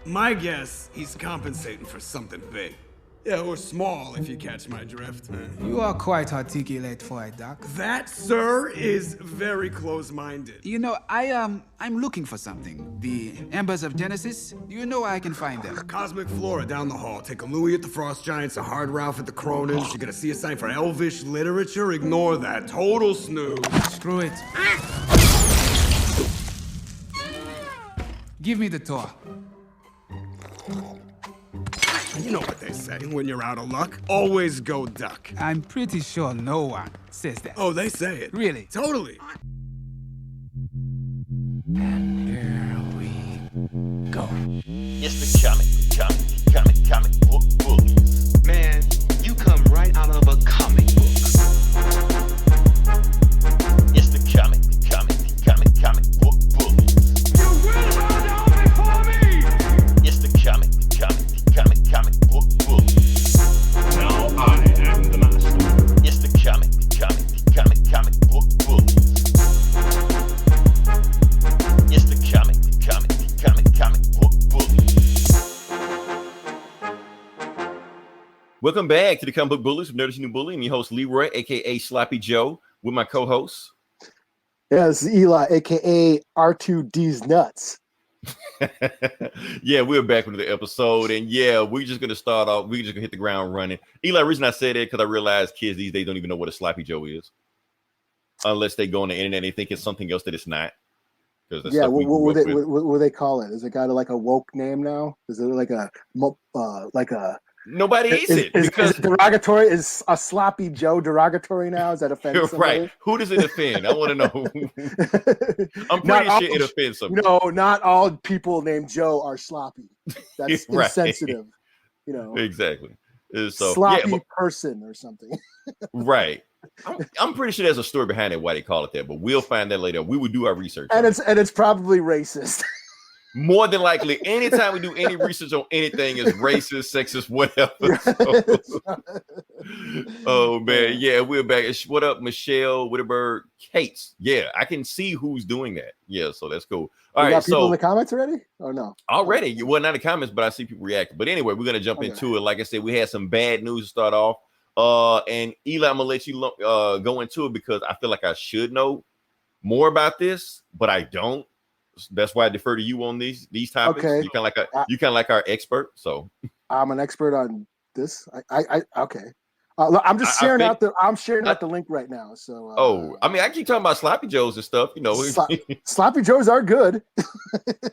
My guess, he's compensating for something big. Yeah, or small, if you catch my drift. You are quite articulate for a doc. That, sir, is very close-minded. You know, I'm looking for something. The Embers of Genesis, do you know where I can find them? Cosmic Flora down the hall. Take a Louis at the Frost Giants, a Hard Ralph at the Cronins. You're gonna see a sign for Elvish literature? Ignore that. Total snooze. Screw it. Give me the tour. You know what they say when you're out of luck. Always go duck. I'm pretty sure no one says that. Oh, they say it. Really? Totally. And here we go. It's the comic book bullies. Man, you come right out of a comic book. It's the comic book bullies. You will bow down before me! It's the comic book bullies. Now I am the master. It's the comic book bullies. It's the comic book bullies. Welcome back to the Comic Book Bullies. Nerdy New Bully. I'm your host Leroy, aka Sloppy Joe, with my co-host. Yeah, this is Eli, aka R2D's nuts. Yeah, we're back with the episode, and yeah, we're just gonna start off. We're just gonna hit the ground running. Eli, the reason I said that because I realize kids these days don't even know what a Sloppy Joe is, unless they go on the internet and they think it's something else that it's not. Yeah, what do they call it? Is it got like a woke name now? Is it like a Nobody eats it is because it derogatory? Is a Sloppy Joe derogatory now? Is that offensive? Right? Who does it offend? I want to know. I'm pretty sure it offends somebody. No, not all people named Joe are sloppy. That's Right. insensitive. You know, Exactly. So, sloppy person or something. Right. I'm pretty sure there's a story behind it why they call it that, but we'll find that later. We will do our research, And it's probably racist. more than likely. Anytime we do any research on anything is racist, sexist, whatever. So. Oh man, yeah, we're back. What up, Michelle Whitterberg, Kate? Yeah, I can see who's doing that. Yeah, so that's cool. All right, got people so in the comments already? Or no? already, well, not in the comments, but I see people react. But anyway, we're gonna jump into it. Like I said, we had some bad news to start off. And Eli, I'm gonna let you go into it because I feel like I should know more about this, but I don't. That's why I defer to you on these topics. Okay. You kind of like our expert. So I'm an expert on this. I okay. Look, I'm just sharing out the link right now. So I mean, I keep talking about Sloppy Joes and stuff. You know, Sloppy Joes are good.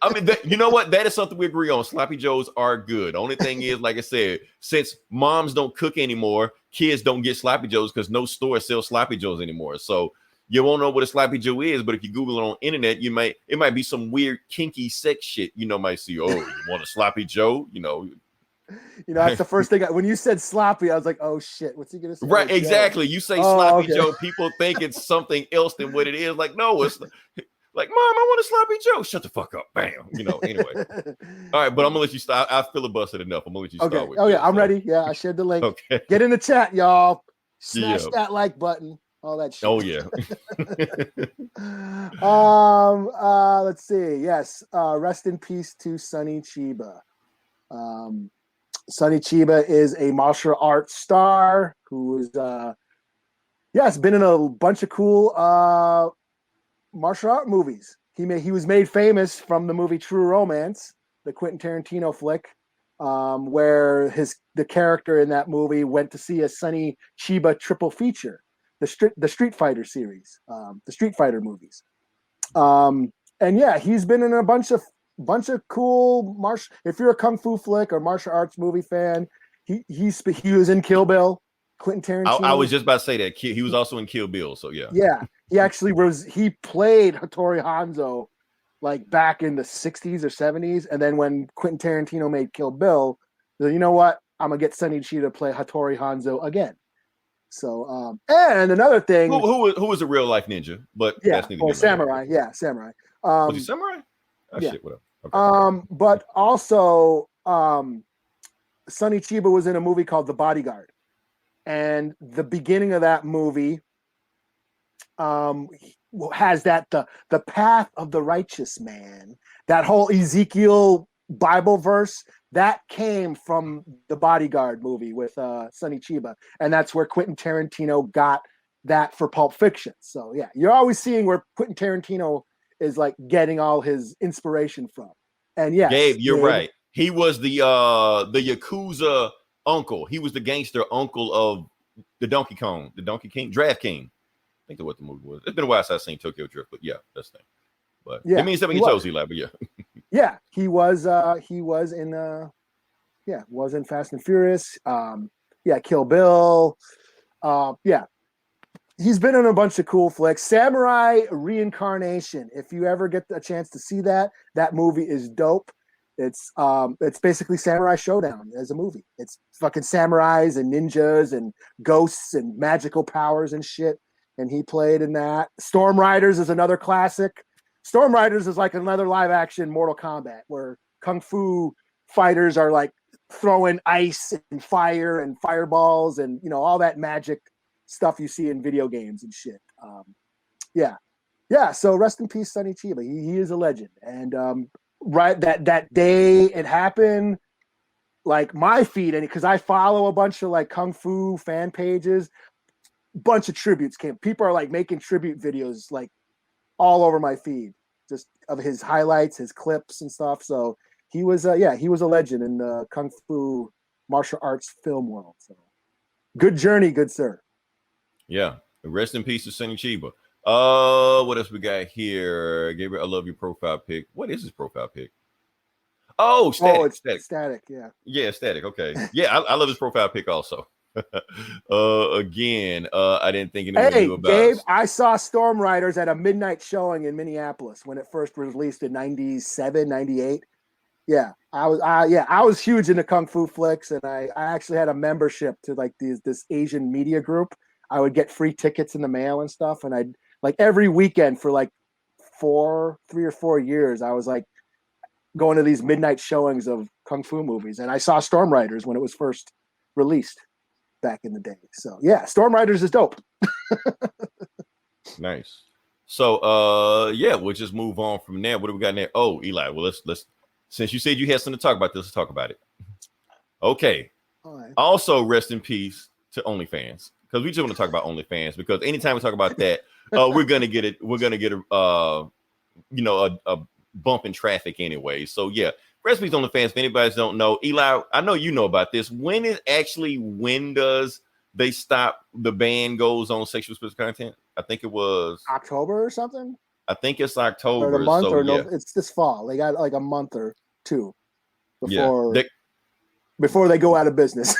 I mean, you know what? That is something we agree on. Sloppy Joes are good. Only thing is, like I said, since moms don't cook anymore, kids don't get Sloppy Joes because no store sells Sloppy Joes anymore. So you won't know what a Sloppy Joe is, but if you Google it on internet, it might be some weird kinky sex shit. You know, might see, oh, you want a Sloppy Joe? You know, that's the first thing. When you said sloppy, I was like, oh shit, what's he gonna say? Right, exactly. You say Sloppy okay. Joe, people think it's something else than what it is. Like, no, it's like, Mom, I want a Sloppy Joe. Shut the fuck up. Bam. You know, anyway. All right, but I'm gonna let you start. I filibustered enough. I'm gonna let you start with. Oh yeah, I'm ready. Yeah, I shared the link. Okay. Get in the chat, y'all. Smash that like button. All that shit. Oh yeah. Let's see. Yes. Rest in peace to Sonny Chiba. Sonny Chiba is a martial arts star who is been in a bunch of cool martial art movies. He was made famous from the movie True Romance, the Quentin Tarantino flick, where the character in that movie went to see a Sonny Chiba triple feature. The Street Fighter series, the Street Fighter movies, and yeah, he's been in a bunch of cool martial. If you're a kung fu flick or martial arts movie fan, he was in Kill Bill. Quentin Tarantino. I was just about to say that he was also in Kill Bill, so yeah. Yeah, he actually he played Hattori Hanzo like back in the 60s or 70s, and then when Quentin Tarantino made Kill Bill, you know what? I'm gonna get Sonny Chiba to play Hattori Hanzo again. So, and another thing, who was a real life ninja, but yeah, that's or samurai, yeah, samurai. Was he samurai? Oh, yeah. Shit, whatever. Okay. But also, Sonny Chiba was in a movie called The Bodyguard, and the beginning of that movie, has that the path of the righteous man, that whole Ezekiel Bible verse that came from the Bodyguard movie with Sonny Chiba, and that's where Quentin Tarantino got that for Pulp Fiction. So yeah, you're always seeing where Quentin Tarantino is like getting all his inspiration from. And yes, Gabe, you're right. He was the Yakuza uncle. He was the gangster uncle of the Donkey King, Draft King. I think that's what the movie was. It's been a while since I've seen Tokyo Drift, but yeah, that's the thing. But yeah, it means something you chose, Eli, but yeah. Yeah, he was in Fast and Furious. Kill Bill. He's been in a bunch of cool flicks. Samurai Reincarnation. If you ever get a chance to see that movie is dope. It's basically Samurai Showdown as a movie. It's fucking samurais and ninjas and ghosts and magical powers and shit. And he played in that. Storm Riders is another classic. Storm Riders is like another live action Mortal Kombat where kung fu fighters are like throwing ice and fire and fireballs and all that magic stuff you see in video games and shit. So rest in peace, Sonny Chiba. He is a legend. And right that day it happened, like my feed, and because I follow a bunch of like kung fu fan pages, bunch of tributes came. People are like making tribute videos like all over my feed, just of his highlights, his clips and stuff. So he was a legend in the kung fu martial arts film world. So good journey, good sir. Yeah, rest in peace to Sonny Chiba. What else we got here? Gabriel, I love your profile pic. What is his profile pic? Oh, static. Static. Yeah. Yeah, static. Okay. Yeah, I love his profile pic also. Again, I didn't think anything about. Gabe, I saw Storm Riders at a midnight showing in Minneapolis when it first was released in 97, 98. Yeah, I was huge into kung fu flicks, and I actually had a membership to like this Asian media group. I would get free tickets in the mail and stuff, and I'd like every weekend for like 3 or 4 years, I was like going to these midnight showings of kung fu movies, and I saw Storm Riders when it was first released back in the day. So yeah, Storm Riders is dope. Nice. So we'll just move on from there. What do we got there? Oh, Eli, well let's since you said you had something to talk about this, let's talk about it. Okay. All right. Also, rest in peace to OnlyFans, because we just want to talk about OnlyFans, because anytime we talk about that, we're gonna get a bump in traffic anyway. So yeah, rest in peace OnlyFans. If anybody don't know, Eli, I know you know about this. When does they stop? The ban goes on sexual explicit content. I think it was October or something. I think it's October. Or the month, so, or yeah. no, it's this fall. They got like a month or two before before they go out of business.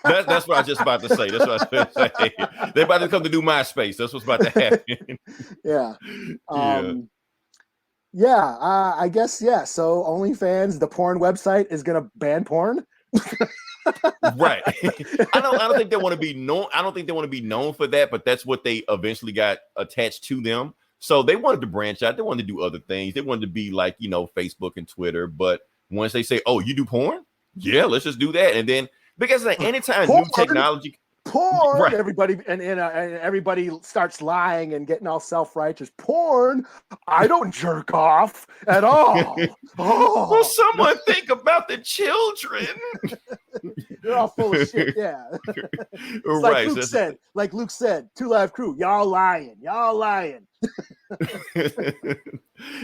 That's what I was just about to say. That's what I was going to say. They're about to come to do MySpace. That's what's about to happen. Yeah. I guess, yeah. So OnlyFans, the porn website, is going to ban porn. Right. I don't think they want to be known. I don't think they want to be known for that, but that's what they eventually got attached to them. So they wanted to branch out. They wanted to do other things. They wanted to be like, Facebook and Twitter. But once they say, oh, you do porn? Yeah, let's just do that. And then, because like anytime new technology, right. everybody and everybody starts lying and getting all self-righteous. Porn, I don't jerk off at all. Oh. Will someone think about the children? They're all full of shit. Yeah, right. Like Luke said, 2 Live Crew, y'all lying.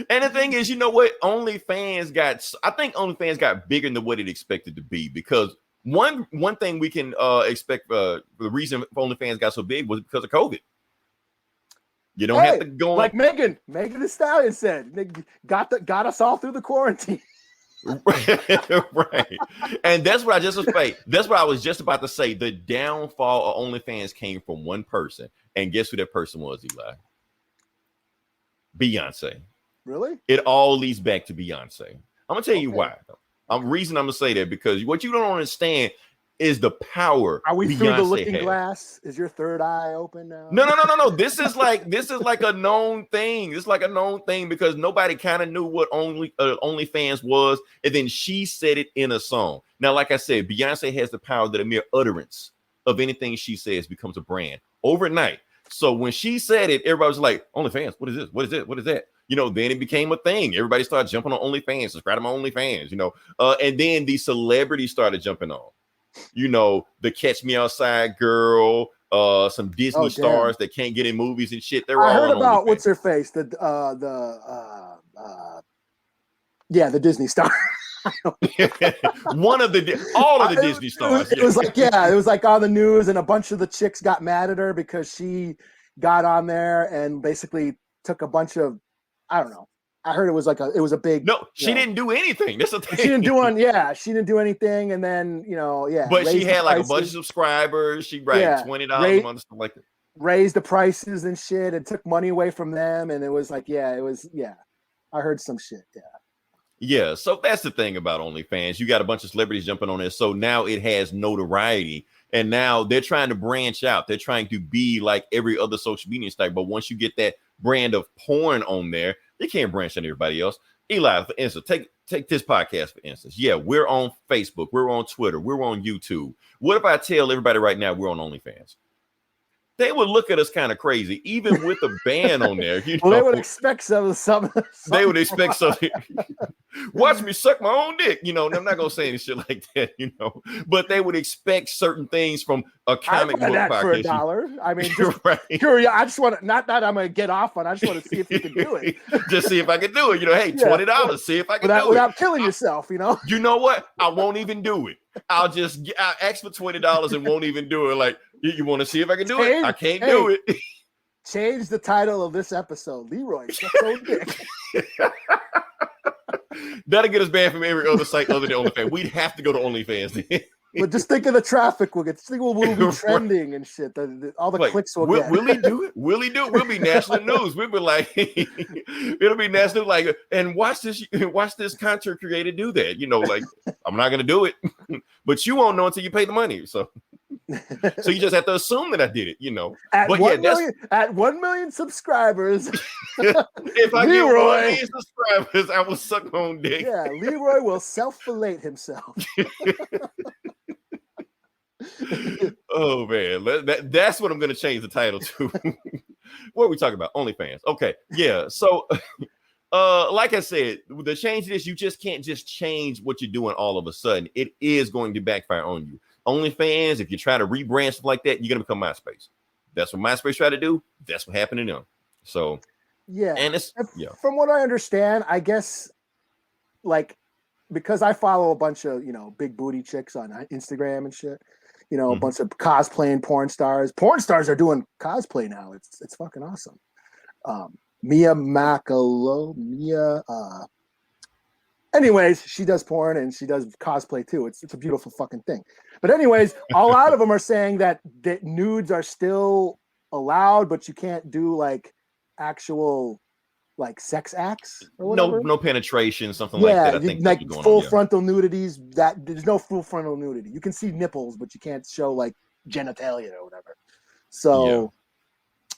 And the thing is, you know what? I think OnlyFans got bigger than what it expected to be, because one thing we can expect, the reason OnlyFans got so big was because of COVID. You don't have to go like Megan Thee Stallion said, got us all through the quarantine. Right. And that's what I was just about to say. The downfall of OnlyFans came from one person, and guess who that person was, Eli? Beyonce. Really? It all leads back to Beyonce. I'm gonna tell you why. Reason I'm gonna say that, because what you don't understand is the power. Are we Beyonce through the looking had. Glass? Is your third eye open now? No. This is like a known thing. It's like a known thing, because nobody kind of knew what OnlyFans was, and then she said it in a song. Now, like I said, Beyonce has the power that a mere utterance of anything she says becomes a brand overnight. So when she said it, everybody was like, OnlyFans, what is this? What is it? What is that? You know, then it became a thing. Everybody started jumping on OnlyFans, subscribe to my OnlyFans, you know. And then the celebrities started jumping on. You know, the Catch Me Outside girl, some Disney stars that can't get in movies and shit. They're all. I heard about what's her face, the Disney star. All of the Disney stars. It was like on the news, and a bunch of the chicks got mad at her because she got on there and basically took a bunch of, I don't know. I heard it was a big. No, she didn't do anything. That's the thing. She didn't do anything, and then But she had like a bunch of subscribers. She $20 a month, stuff like that. Raised the prices and shit, and took money away from them, and it was like, I heard some shit, Yeah, so that's the thing about OnlyFans. You got a bunch of celebrities jumping on it, so now it has notoriety, and now they're trying to branch out. They're trying to be like every other social media site, but once you get that brand of porn on there, they can't branch on everybody else. Eli, for instance, take this podcast for instance. Yeah, we're on Facebook, we're on Twitter, we're on YouTube. What if I tell everybody right now we're on OnlyFans? They would look at us kind of crazy, even with a ban on there. Well, they would expect something. They would expect something. Watch me suck my own dick. I'm not gonna say any shit like that. But they would expect certain things from a comic book that for $1. I mean, just I just want to. Not that I'm gonna get off on. I just want to see if you can do it. Just see if I can do it. Hey, $20. See if I can do it without killing yourself. You know what? I won't even do it. I'll ask for $20 and won't even do it. Like, you want to see if I can do it? I can't do it. Change the title of this episode. Leroy sucks own dick. That'll get us banned from every other site other than OnlyFans. We'd have to go to OnlyFans. But just think of the traffic we'll get. Just think we'll be trending and shit. All the clicks we'll get. Will he do it? Will he do it? We'll be national news. We'll be like, it'll be national. Like, and watch this content creator do that. Like, I'm not gonna do it, but you won't know until you pay the money. So you just have to assume that I did it. At 1 million subscribers, if I get 1 million subscribers, I will suck my own dick. Yeah, Leroy will self-fillet himself. Oh man, that's what I'm gonna change the title to. What are we talking about? OnlyFans. Okay, yeah. So, like I said, the change is you just can't just change what you're doing all of a sudden. It is going to backfire on you. OnlyFans, if you try to rebrand stuff like that, you're gonna become MySpace. That's what MySpace tried to do. That's what happened to them. So, yeah. And from what I understand, I guess, like, because I follow a bunch of big booty chicks on Instagram and shit. A bunch of cosplaying porn stars. Porn stars are doing cosplay now. It's fucking awesome. Anyways, she does porn and she does cosplay too. It's a beautiful fucking thing. But anyways, a lot of them are saying that nudes are still allowed, but you can't do like actual like sex acts or whatever. No penetration, something like that. I think like full frontal nudities. That there's no full frontal nudity. You can see nipples, but you can't show like genitalia or whatever. So,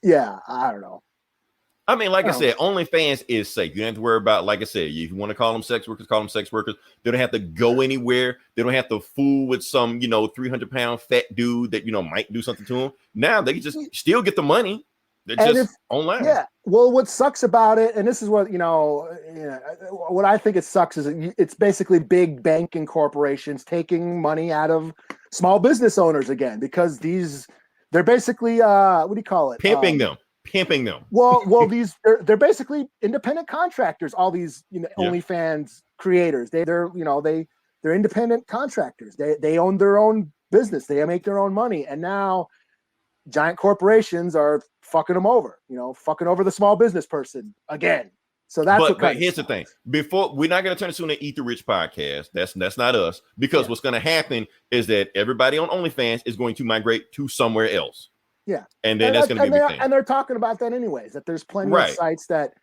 yeah I don't know. I mean, like I said, OnlyFans is safe. You don't have to worry about, like I said, if you want to call them sex workers, call them sex workers. They don't have to go anywhere. They don't have to fool with some 300-pound fat dude that might do something to them. Now they can just still get the money. They're just online. Yeah. Well, what sucks about it, and this is what what I think it sucks is it's basically big banking corporations taking money out of small business owners again, because they're basically what do you call it? Pimping them. Well, they're basically independent contractors. All these OnlyFans creators, they're independent contractors. They own their own business. They make their own money, and now giant corporations are fucking them over. Fucking over the small business person again. So that's but here's the thing. Before, we're not going to turn this into an Eat the Rich podcast. That's not us, because what's going to happen is that everybody on OnlyFans is going to migrate to somewhere else. Yeah, and then that's going to be a big thing. And they're talking about that anyways. That there's plenty of sites that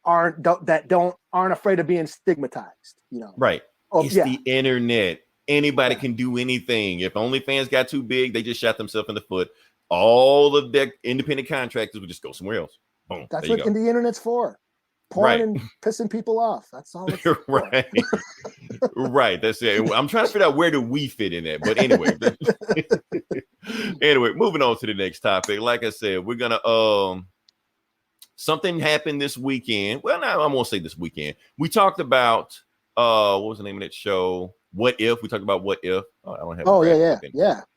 aren't afraid of being stigmatized. Right. It's the internet. Anybody can do anything. If OnlyFans got too big, they just shot themselves in the foot. All of their independent contractors would just go somewhere else. Boom. That's what the internet's for. Porn and pissing people off. That's all it's for. Right. Right. That's it. I'm trying to figure out where do we fit in that. But anyway. Anyway, moving on to the next topic. Like I said, we're gonna something happened this weekend. Well, now I won't say this weekend. We talked about what was the name of that show? What If? We talked about What If. Oh, I don't have. Oh yeah.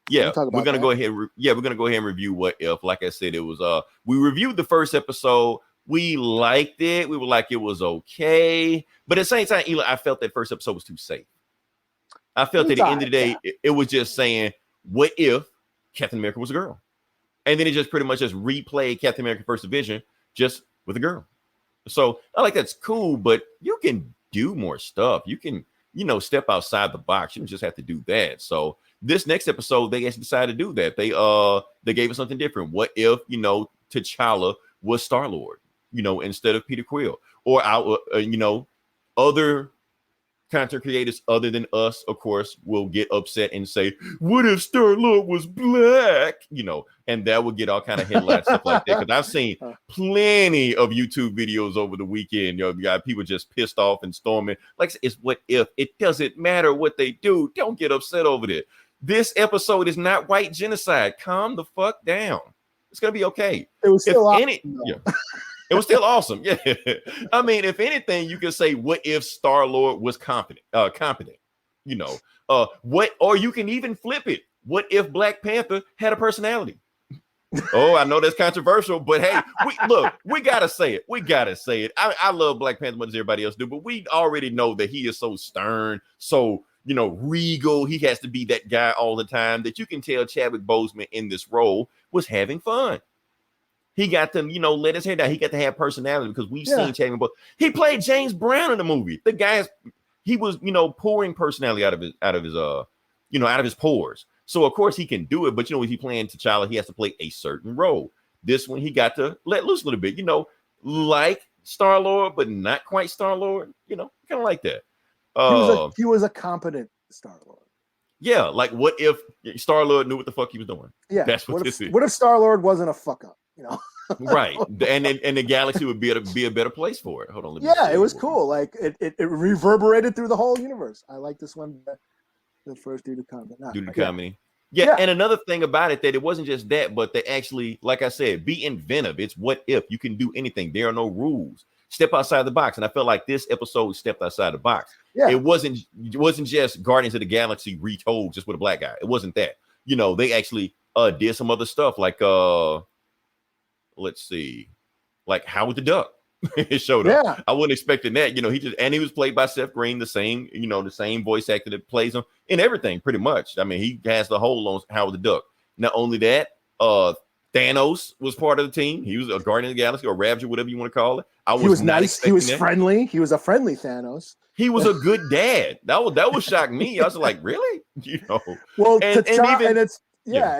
Yeah, we're gonna go ahead. We're gonna go ahead and review What If. Like I said, it was we reviewed the first episode. We liked it. We were like, it was okay, but at the same time, Eli, I felt that first episode was too safe. I felt at the end of the day, it was just saying, what if Captain America was a girl? And then it just pretty much just replayed Captain America First Division just with a girl. So I like that's cool, but you can do more stuff. You can, step outside the box. You don't just have to do that. So this next episode, they actually decided to do that. They gave us something different. What if, T'Challa was Star-Lord, instead of Peter Quill, or our, other content creators other than us, of course, will get upset and say, what if Star-Lord was black? And that would get all kind of headlines, stuff like that. Because I've seen plenty of YouTube videos over the weekend. You got people just pissed off and storming. Like, it's what if. It doesn't matter what they do. Don't get upset over it. This episode is not white genocide. Calm the fuck down. It's going to be okay. It was still It was still awesome. Yeah. I mean, if anything, you could say, what if Star-Lord was competent? What, or you can even flip it. What if Black Panther had a personality? Oh, I know that's controversial, but hey, we gotta say it. We gotta say it. I love Black Panther more than everybody else do, but we already know that he is so stern, so regal. He has to be that guy all the time that you can tell Chadwick Boseman in this role was having fun. He got to, let his hair down. He got to have personality because we've seen Chadwick Boseman. He played James Brown in the movie. The guy, he was, pouring personality out of his pores. So of course he can do it, but if he's playing T'Challa, he has to play a certain role. This one he got to let loose a little bit, like Star-Lord, but not quite Star-Lord. Kind of like that. He was a competent Star-Lord. Yeah, like what if Star-Lord knew what the fuck he was doing? Yeah, that's what this is. What if Star-Lord wasn't a fuck up? Right, and the galaxy would be a better place for it. Hold on, it was cool. Like it reverberated through the whole universe. I like this one the first due to comedy. Yeah, and another thing about it that it wasn't just that, but they actually, like I said, be inventive. It's what if you can do anything. There are no rules. Step outside the box, and I felt like this episode stepped outside the box. Yeah, it wasn't just Guardians of the Galaxy retold just with a black guy. It wasn't that. They actually did some other stuff like let's see, like Howard the Duck. It showed up. Yeah. I wasn't expecting that. He was played by Seth Green, the same voice actor that plays him in everything, pretty much. I mean, he has the hold on Howard the Duck. Not only that, Thanos was part of the team. He was a Guardian of the Galaxy or Ravager, whatever you want to call it. He was nice. He was friendly. He was a friendly Thanos. He was a good dad. That was shocking me. I was like, really? Well, and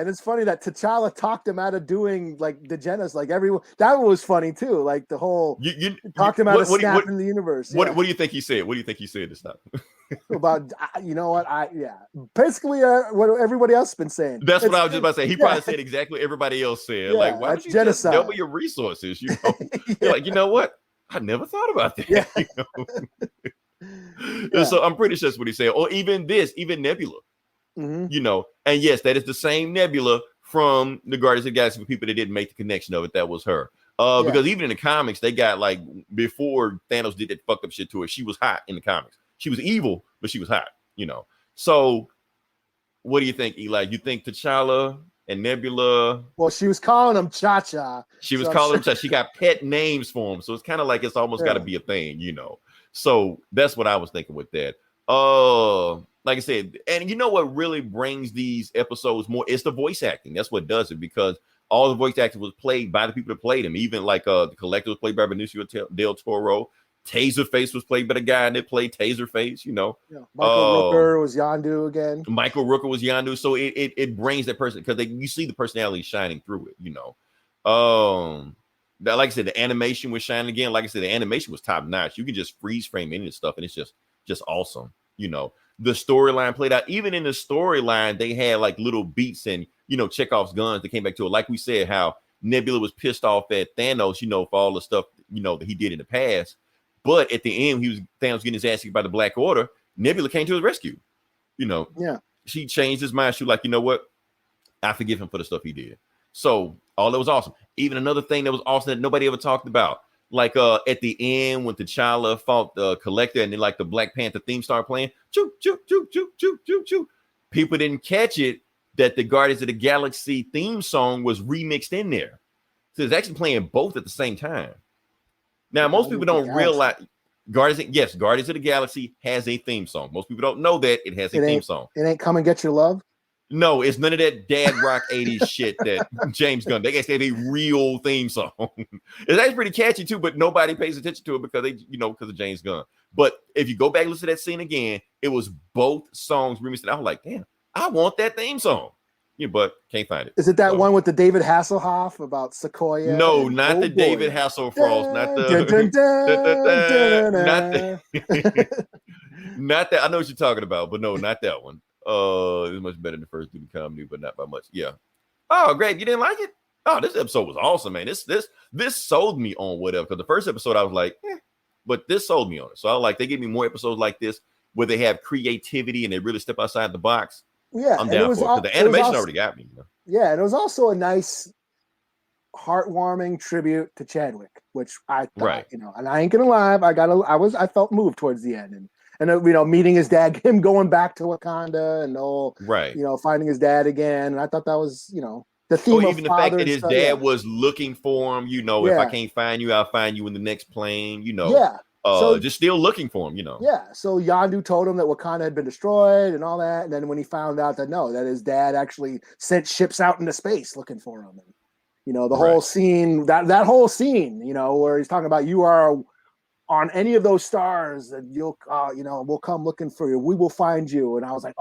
it's funny that T'Challa talked him out of doing like the Genesis, like everyone. That was funny too. Like the whole talked him out of snapping the universe. What do you think he said? What do you think he said to stop? About basically what everybody else has been saying. That's what I was just about to say. He probably said exactly what everybody else said. Yeah, like, why don't you genocide. Just double your resources? You're like, you know what? I never thought about that. Yeah. So I'm pretty sure that's what he said. Or even Nebula. Mm-hmm. And yes, that is the same Nebula from the Guardians of the Galaxy. For people that didn't make the connection of it, that was her. Because even in the comics, they got like before Thanos did that fucked up shit to her, she was hot in the comics. She was evil, but she was hot. So what do you think, Eli? You think T'Challa and Nebula? Well, she was calling him Cha-Cha. She was calling him Cha. She got pet names for him, so it's kind of like it's almost got to be a thing, So that's what I was thinking with that. Like I said, and what really brings these episodes more? It's the voice acting. That's what does it, because all the voice acting was played by the people that played him. Even like the Collector was played by Benicio del Toro. Taserface was played by the guy that played Taserface. Michael Rooker was Yondu again. Michael Rooker was Yondu. So it brings that person because you see the personality shining through it. Like I said, the animation was shining again. Like I said, the animation was top notch. You can just freeze frame any of this stuff, and it's just awesome. The storyline played out. Even in the storyline, they had like little beats and Chekhov's guns that came back to it. Like we said, how Nebula was pissed off at Thanos, for all the stuff that he did in the past. But at the end, Thanos getting his ass kicked by the Black Order. Nebula came to his rescue. She changed his mind. She was like, you know what? I forgive him for the stuff he did. So all that was awesome. Even another thing that was awesome that nobody ever talked about, like at the end when T'Challa fought the Collector and then like the Black Panther theme started playing, choo choo choo choo choo choo choo. People didn't catch it that the Guardians of the Galaxy theme song was remixed in there. So it's actually playing both at the same time. Now most people don't realize Guardians of the Galaxy has a theme song. Most people don't know that it has a theme song. It ain't Come and Get Your Love. No, it's none of that dad rock 80s shit that James Gunn. They guys have a real theme song. It's actually pretty catchy too, but nobody pays attention to it because because of James Gunn. But if you go back and listen to that scene again, it was both songs remixed. I was like, damn, I want that theme song. Yeah, but can't find it. Is it that one with the David Hasselhoff about Sequoia? No, not the David Hasselhoff. Not that. I know what you're talking about, but no, not that one. It's much better than the first Duty Comedy, but not by much. Yeah. Oh, great. You didn't like it? Oh, this episode was awesome, man. This sold me on whatever. Because the first episode I was like, but this sold me on it. So I like they give me more episodes like this where they have creativity and they really step outside the box. Yeah, I'm down for it. The animation already got me. Yeah, and it was also a nice, heartwarming tribute to Chadwick, which I thought, and I ain't gonna lie, I felt moved towards the end, and meeting his dad, him going back to Wakanda, and finding his dad again, and I thought that was, the theme of even the fact that his dad was looking for him, if I can't find you, I'll find you in the next plane, so just still looking for him, Yeah. So Yondu told him that Wakanda had been destroyed and all that. And then when he found out that his dad actually sent ships out into space looking for him. And, the whole scene, that whole scene, where he's talking about you are on any of those stars and you'll, we'll come looking for you. We will find you. And I was like,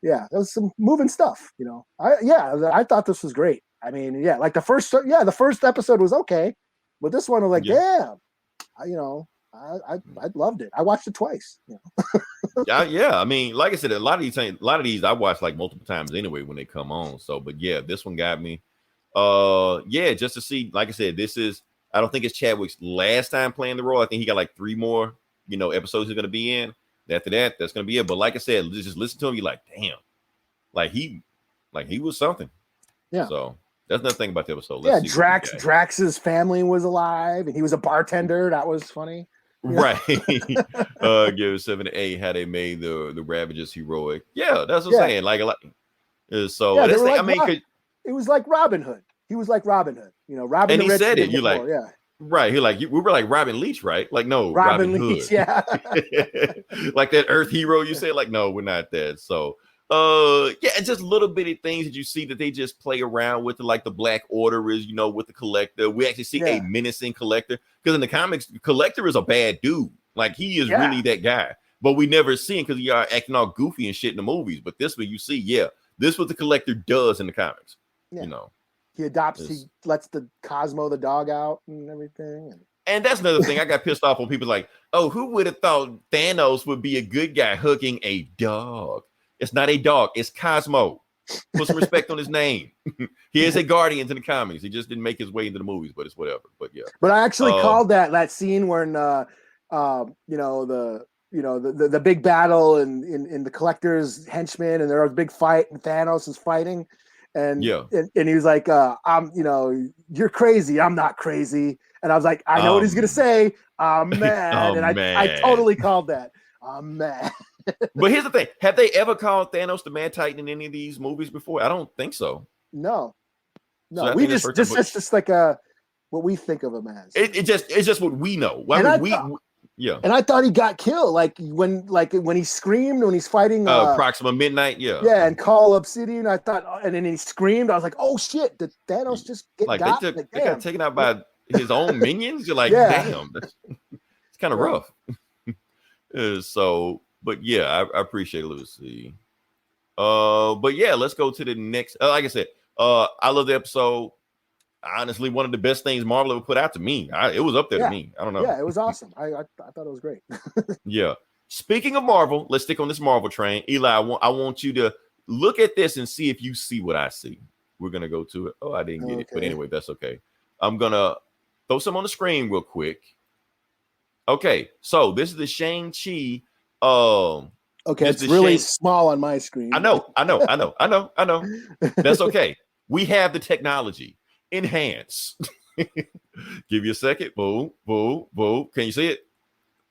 yeah, there was some moving stuff, I thought this was great. I mean, like the first episode was okay, but this one was like, damn. I loved it. I watched it twice. Yeah. I mean, like I said, a lot of these I watch like multiple times anyway when they come on. So, but yeah, this one got me. Just to see, like I said, I don't think it's Chadwick's last time playing the role. I think he got like 3 more, episodes he's gonna be in. After that, that's gonna be it. But like I said, just listen to him. You're like, damn, like he was something. Yeah. So. That's another thing about the episode. Drax's family was alive, and he was a bartender. That was funny. Right. Give 7 to 8 how they made the Ravagers heroic. Yeah, that's what I'm saying. Like a lot. So that's it was like Robin Hood. He was like Robin Hood. Robin. And he said it. You like, right? He like we were like Robin Leach, right? Like no, Robin Leach. Hood. Yeah. Like that Earth hero. You said like no, we're not that. So. And just little bitty things that you see that they just play around with, like the Black Order is, with the Collector. We actually see a menacing Collector because in the comics, the Collector is a bad dude. Like he is really that guy, but we never see him because he are acting all goofy and shit in the movies. But this one, you see, this is what the Collector does in the comics. He adopts, he lets the Cosmo the dog out and everything. And that's another thing. I got pissed off when people like, oh, who would have thought Thanos would be a good guy hooking a dog? It's not a dog. It's Cosmo. Put some respect on his name. He is a Guardian in the comics. He just didn't make his way into the movies, but it's whatever. But yeah. But I actually called that scene when the big battle in the Collector's henchmen and there was a big fight and Thanos is fighting and he was like, you're crazy. I'm not crazy. And I was like, I know what he's gonna say. I'm mad. I totally called that. I'm mad. But here's the thing: have they ever called Thanos the Mad Titan in any of these movies before? I don't think so. No. So we it's just like what we think of him as. It's just what we know. And I thought he got killed, like when he screamed when he's fighting Proxima Midnight, and Call Obsidian. I thought, and then he screamed. I was like, oh shit! Did Thanos just get got? They got taken out by his own minions. You're like, damn, it's kind of rough. But yeah, I appreciate it, Lucy. But yeah, let's go to the next. Like I said, I love the episode. Honestly, one of the best things Marvel ever put out to me. It was up there to me. I don't know. Yeah, it was awesome. I thought it was great. Yeah. Speaking of Marvel, let's stick on this Marvel train. Eli, I want you to look at this and see if you see what I see. We're gonna go to it. Oh, I didn't get it, but anyway, that's okay. I'm gonna throw some on the screen real quick. Okay, so this is the Shang-Chi Okay, This it's is really Shang. small on my screen. I know. That's okay. We have the technology. Enhance. Give you a second. Boom, boom, boom. Can you see it?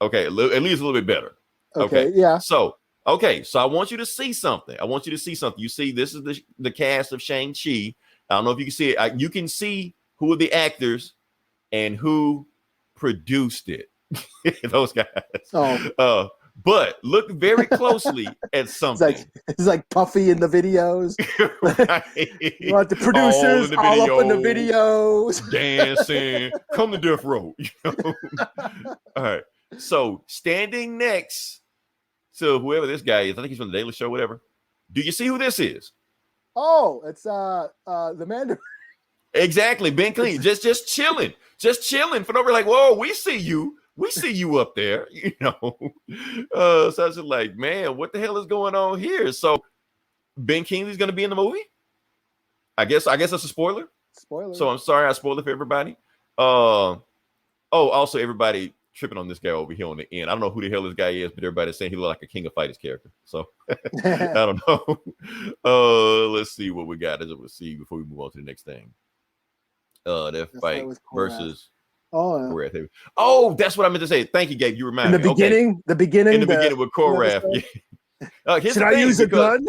Okay, at least a little bit better. Okay. Yeah. So I want you to see something. You see, this is the cast of Shang-Chi. I don't know if you can see it. You can see who are the actors and who produced it. Those guys. Oh. But look very closely at something. It's like Puffy in the videos. Right. You want the producers all up in the videos. Dancing. Come to death row. You know? All right. So standing next to whoever this guy is, I think he's from the Daily Show, whatever. Do you see who this is? Oh, it's the Mandarin. Exactly, Ben Clean. Just chilling. For over like, whoa, we see you. We see you up there, you know. So I was just like, man, what the hell is going on here? So Ben Kingsley's going to be in the movie. I guess that's a spoiler. So I'm sorry, I spoiled it for everybody. Also everybody tripping on this guy over here on the end. I don't know who the hell this guy is, but everybody's saying he look like a King of Fighters character. So I don't know. Let's see what we got. Let's see before we move on to the next thing. That fight versus. Oh, that's what I meant to say. Thank you, Gabe. You reminded me. The beginning with Korath. Yeah. Should I use a gun?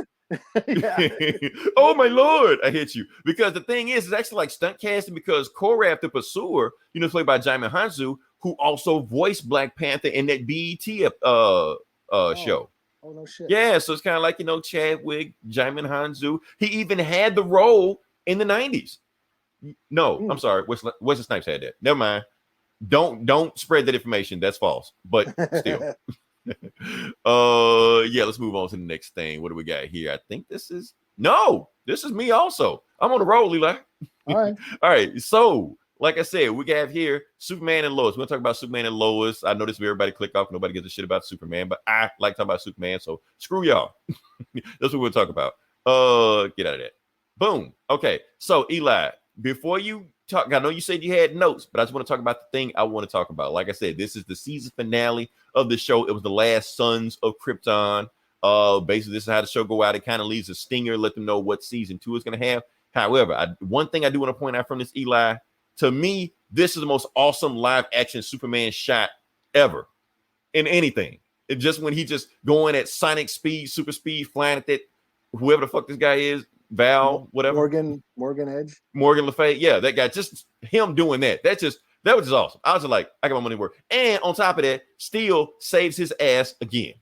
Oh my lord, I hit you. Because the thing is, it's actually like stunt casting because Korath the Pursuer, played by Jaime Hanzu, who also voiced Black Panther in that BET show. Oh no shit. Yeah, so it's kind of like Chadwick, Jaime Hanzu. He even had the role in the 90s. No, I'm sorry. Wesley Snipes had that. Never mind. Don't spread that information. That's false. But still. Yeah, let's move on to the next thing. What do we got here? I think this is me also. I'm on the roll, Eli. All right. All right. So, like I said, we have here Superman and Lois. We're gonna talk about Superman and Lois. I noticed everybody click off. Nobody gives a shit about Superman, but I like talking about Superman. So screw y'all. That's what we'll talk about. Get out of that. Boom. Okay. So Eli, before you talk, I know you said you had notes, but I just want to talk about the thing I want to talk about. Like I said, this is the season finale of the show. It was the last Sons of Krypton. Basically, this is how the show go out. It kind of leaves a stinger, let them know what season 2 is going to have. However, one thing I do want to point out from this, Eli, to me, this is the most awesome live action Superman shot ever in anything. It just when he just going at sonic speed, super speed, flying at that whoever the fuck this guy is. Val, whatever. Morgan Edge. Morgan Le Fay. Yeah, that guy, just him doing that. That was just awesome. I was just like, I got my money worth. And on top of that, still saves his ass again.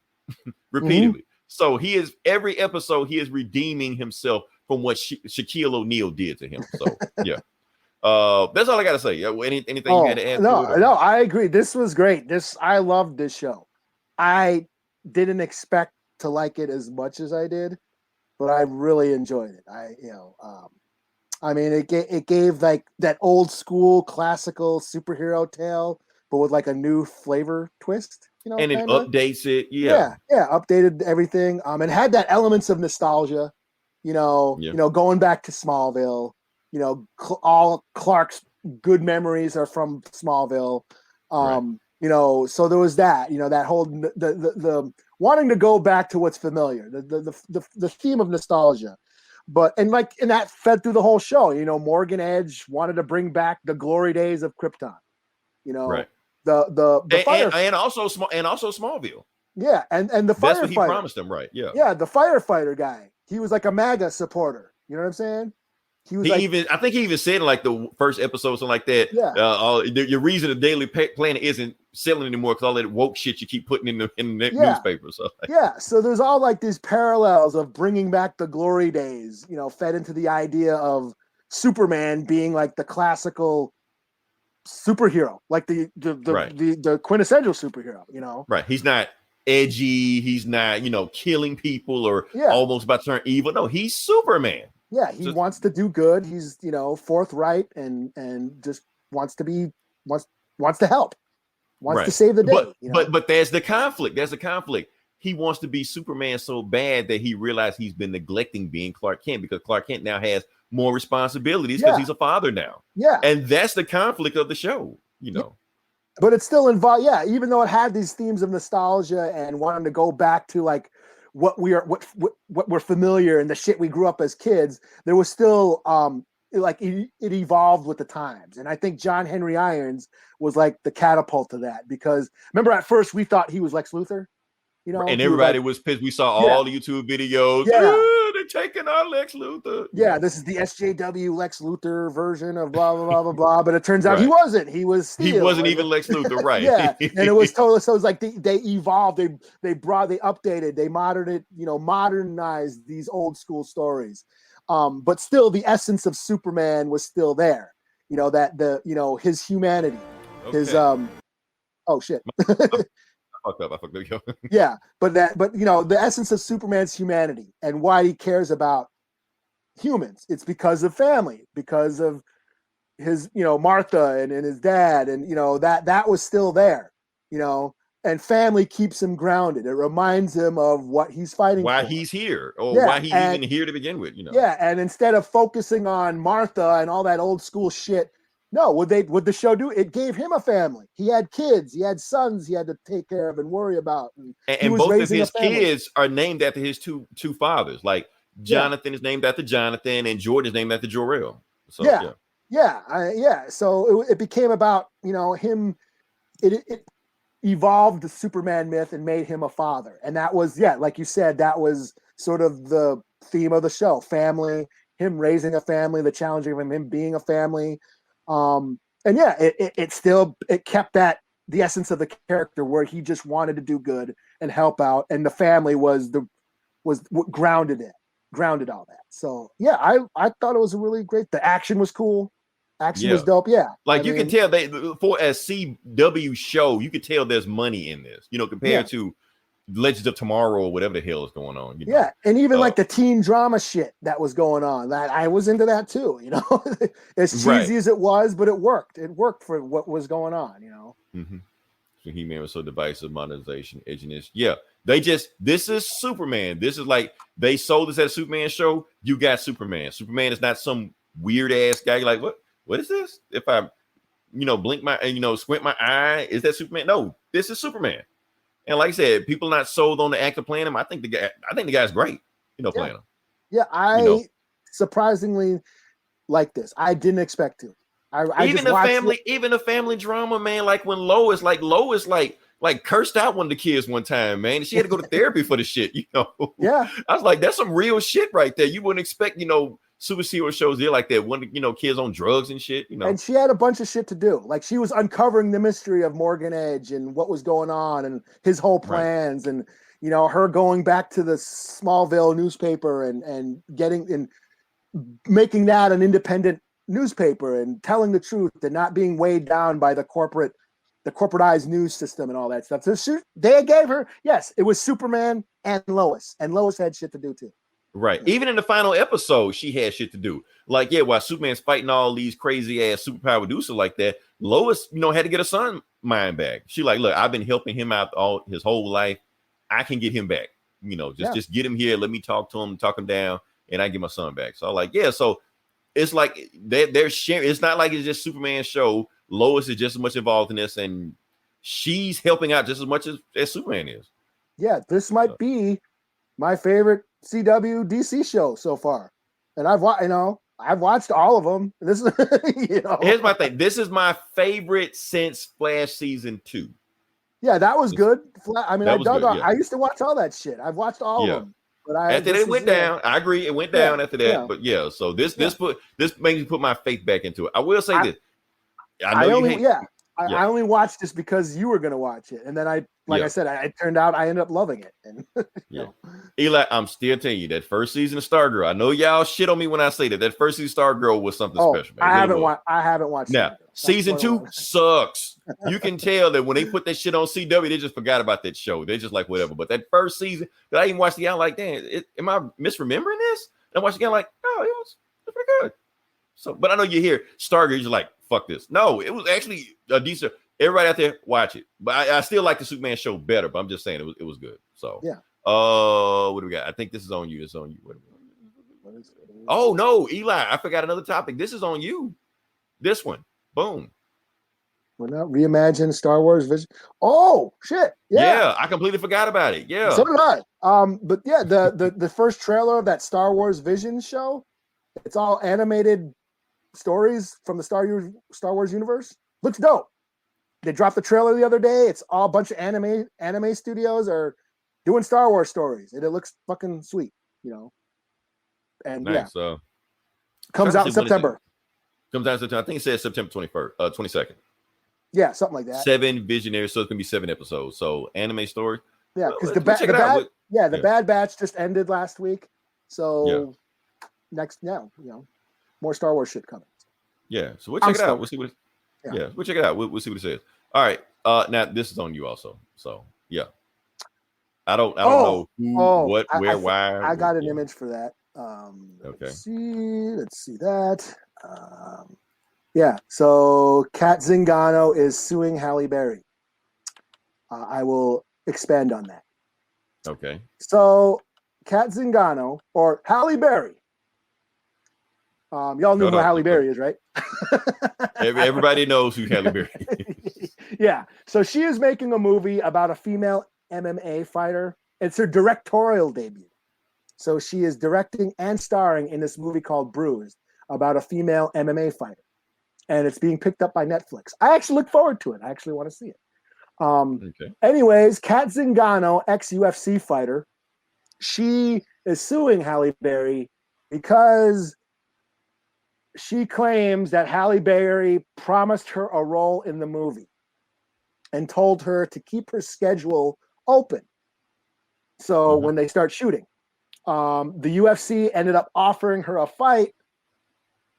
Repeatedly. So he is every episode, he is redeeming himself from what Shaquille O'Neal did to him. So yeah. That's all I gotta say. Anything you had to add? No, I agree. This was great. I loved this show. I didn't expect to like it as much as I did. But I really enjoyed it. It gave like that old school classical superhero tale, but with like a new flavor twist. And it updates it. Yeah, updated everything. And had that elements of nostalgia. Going back to Smallville. All Clark's good memories are from Smallville. Right. So there was that. That whole the wanting to go back to what's familiar, the theme of nostalgia, and that fed through the whole show. Morgan Edge wanted to bring back the glory days of Krypton. Right. The fire and also Smallville. Yeah, and the firefighter. That's what he promised them, right? Yeah. Yeah, the firefighter guy. He was like a MAGA supporter. You know what I'm saying? I think he even said in like the first episode, something like that. Yeah. Your reason the Daily Planet isn't selling anymore because all that woke shit you keep putting in the newspaper. So so there's all like these parallels of bringing back the glory days. Fed into the idea of Superman being like the classical superhero, like the quintessential superhero. Right. He's not edgy. He's not killing people or almost about to turn evil. No, he's Superman. Yeah, he wants to do good. He's, forthright and just wants to help. Wants to save the day. But there's the conflict. He wants to be Superman so bad that he realized he's been neglecting being Clark Kent because Clark Kent now has more responsibilities because he's a father now. Yeah. And that's the conflict of the show, but it's still involved. Yeah, even though it had these themes of nostalgia and wanting to go back to like what we're familiar and the shit we grew up as kids, there was still like it evolved with the times. And I think John Henry Irons was like the catapult to that, because remember at first we thought he was Lex Luthor, you know, and everybody was pissed. We saw all the YouTube videos. Yeah. They're taking our Lex Luthor. Yeah, this is the SJW Lex Luthor version of blah blah blah blah blah. But it turns out he wasn't. He was Steel. He wasn't even Lex Luthor, right? Yeah, and it was totally. So it's like they evolved. They updated. They modernized these old school stories. But still, the essence of Superman was still there. You know that his humanity, his oh shit. I fucked up. Yeah, but the essence of Superman's humanity and why he cares about humans. It's because of family, because of his, Martha and his dad, and that was still there, and family keeps him grounded. It reminds him of what he's fighting why for. He's here, or why he's even here to begin with, Yeah, and instead of focusing on Martha and all that old school shit, no, would the show do? It gave him a family. He had kids, he had sons he had to take care of and worry about. And both of his kids are named after his two fathers. Like Jonathan is named after Jonathan, and Jordan is named after Jor-El. So So it became about him. It evolved the Superman myth and made him a father, and that was like you said, that was sort of the theme of the show: family, him raising a family, the challenging of him being a family. It kept the essence of the character, where he just wanted to do good and help out, and the family was what grounded all that. So I thought it was really great. The action was cool. Action was dope. Yeah, like you can tell for a CW show, you could tell there's money in this. Compared to Legends of Tomorrow or whatever the hell is going on. Yeah, and even like the teen drama shit that was going on, that I was into that too. As cheesy as it was, but it worked. It worked for what was going on. Mm-hmm. So He-Man was so divisive, modernization, edginess. Yeah, this is Superman. This is like they sold us at a Superman show. You got Superman. Superman is not some weird ass guy. You're like, what is this? If I, blink my, squint my eye, is that Superman? No, this is Superman. And like I said, people not sold on the actor playing him. I think the guy's great. Playing him. Yeah, I surprisingly like this. I didn't expect to. Even the family drama, man. Like when Lois cursed out one of the kids one time, man. She had to go to therapy for the shit. Yeah, I was like, that's some real shit right there. You wouldn't expect, superhero shows there like that. One, kids on drugs and shit. And she had a bunch of shit to do. Like she was uncovering the mystery of Morgan Edge and what was going on and his whole plans, and her going back to the Smallville newspaper and getting and making that an independent newspaper and telling the truth and not being weighed down by the corporatized news system and all that stuff. So they gave her, it was Superman and Lois had shit to do too. Right. Even in the final episode, she had shit to do. Like, while Superman's fighting all these crazy ass superpower producers like that, Lois, had to get her son mind back. She like, look, I've been helping him out all his whole life. I can get him back. Just get him here. Let me talk to him, talk him down, and I get my son back. So I'm like, so it's like they're sharing. It's not like it's just Superman's show. Lois is just as much involved in this, and she's helping out just as much as Superman is. Yeah, this might be my favorite CW DC show so far, and I've watched all of them. This is here's my thing. This is my favorite since Flash season 2. Yeah, that was good. I used to watch all that shit. I've watched all of them. But after it went down, I agree. It went down after that. Yeah. But so this makes me put my faith back into it. I will say this. I only watched this because you were gonna watch it, and then I said, I ended up loving it. And Eli, I'm still telling you that first season of Stargirl. I know y'all shit on me when I say that. That first season of Stargirl was something special. Man. I haven't watched. Now season 2 sucks. You can tell that when they put that shit on CW, they just forgot about that show. They're just like whatever. But that first season, that I even watched the out like, damn, am I misremembering this? And I watched again like, oh, it was pretty good. So, but I know you hear Stargirl, you're like, fuck this. No, it was actually a decent. Everybody out there, watch it. But I still like the Superman show better. But I'm just saying it was good. So what do we got? I think this is on you. It's on you. What is it? Oh no, Eli, I forgot another topic. This is on you. This one. Boom. We're not reimagine Star Wars Vision. Oh shit! Yeah, I completely forgot about it. Yeah. so did I. But yeah, the first trailer of that Star Wars Vision show, it's all animated stories from the Star Wars universe. Looks dope. They dropped the trailer the other day. It's all a bunch of anime studios are doing Star Wars stories, and it looks fucking sweet, you know. And Nice. yeah, comes out in September. Comes out in September. I think it says September 21st, 22nd. Yeah, something like that. 7 visionaries, so it's gonna be 7 episodes. So anime story. Yeah, because We'll check it out. the Bad Batch just ended last week. So next, you know, more Star Wars shit coming. Yeah, so we'll check it out. We'll see what. Yeah. We'll check it out. We'll see what it says. All right. Now this is on you also. So yeah, I don't know who, what, where, why. I got an image for that. Okay. Let's see that. Yeah. So Kat Zingano is suing Halle Berry. I will expand on that. Okay. So Kat Zingano or Halle Berry. Y'all knew who Halle Berry is, right? Everybody knows who Halle Berry is. Yeah. So she is making a movie about a female MMA fighter. It's her directorial debut. So she is directing and starring in this movie called Bruised about a female MMA fighter. And it's being picked up by Netflix. I actually look forward to it. I actually want to see it. Okay. Anyways, Kat Zingano, ex-UFC fighter, she is suing Halle Berry because she claims that Halle Berry promised her a role in the movie and told her to keep her schedule open. So when they start shooting, the UFC ended up offering her a fight,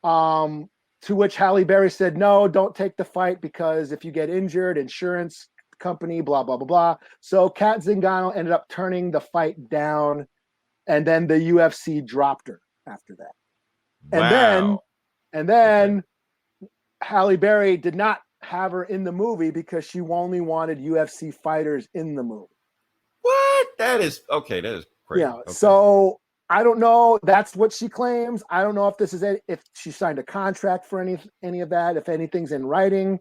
to which Halle Berry said, no, don't take the fight because if you get injured, insurance company, blah, blah, blah, blah. So Kat Zingano ended up turning the fight down, and then the UFC dropped her after that. And then Halle Berry did not have her in the movie because she only wanted UFC fighters in the movie. What? That is okay. That is crazy. Yeah. Okay. So I don't know. That's what she claims. I don't know if this is it, if she signed a contract for any of that, if anything's in writing.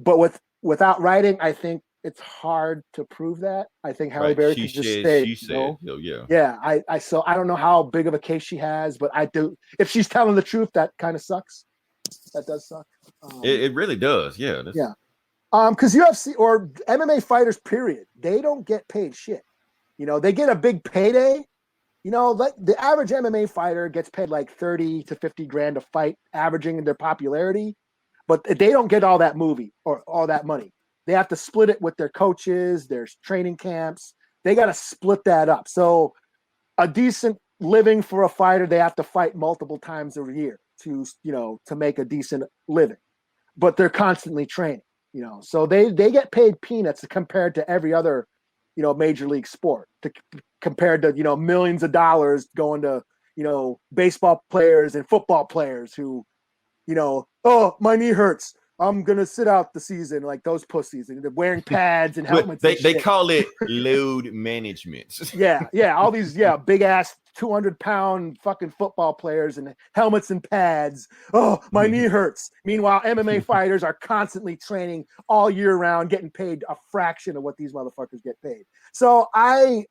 But without writing, I think it's hard to prove that. I think Halle Berry could just say, she said, no. Yeah. Yeah. So I don't know how big of a case she has, but I do. If she's telling the truth, that kind of sucks. That does suck. It really does. Yeah. Yeah. Because UFC or MMA fighters, period, they don't get paid shit. You know, they get a big payday. You know, like the average MMA fighter gets paid like 30 to 50 grand a fight, averaging in their popularity, but they don't get all that money. They have to split it with their coaches, their training camps. They got to split that up. So a decent living for a fighter, they have to fight multiple times a year to make a decent living, but they're constantly training, so they get paid peanuts compared to every other, major league sport compared to, millions of dollars going to, baseball players and football players who, oh, my knee hurts, I'm going to sit out the season, like those pussies, and they're wearing pads and helmets. They call it load management. Yeah. All these, big ass 200-pound fucking football players and helmets and pads. Oh, my knee hurts. Meanwhile, MMA fighters are constantly training all year round, getting paid a fraction of what these motherfuckers get paid. So I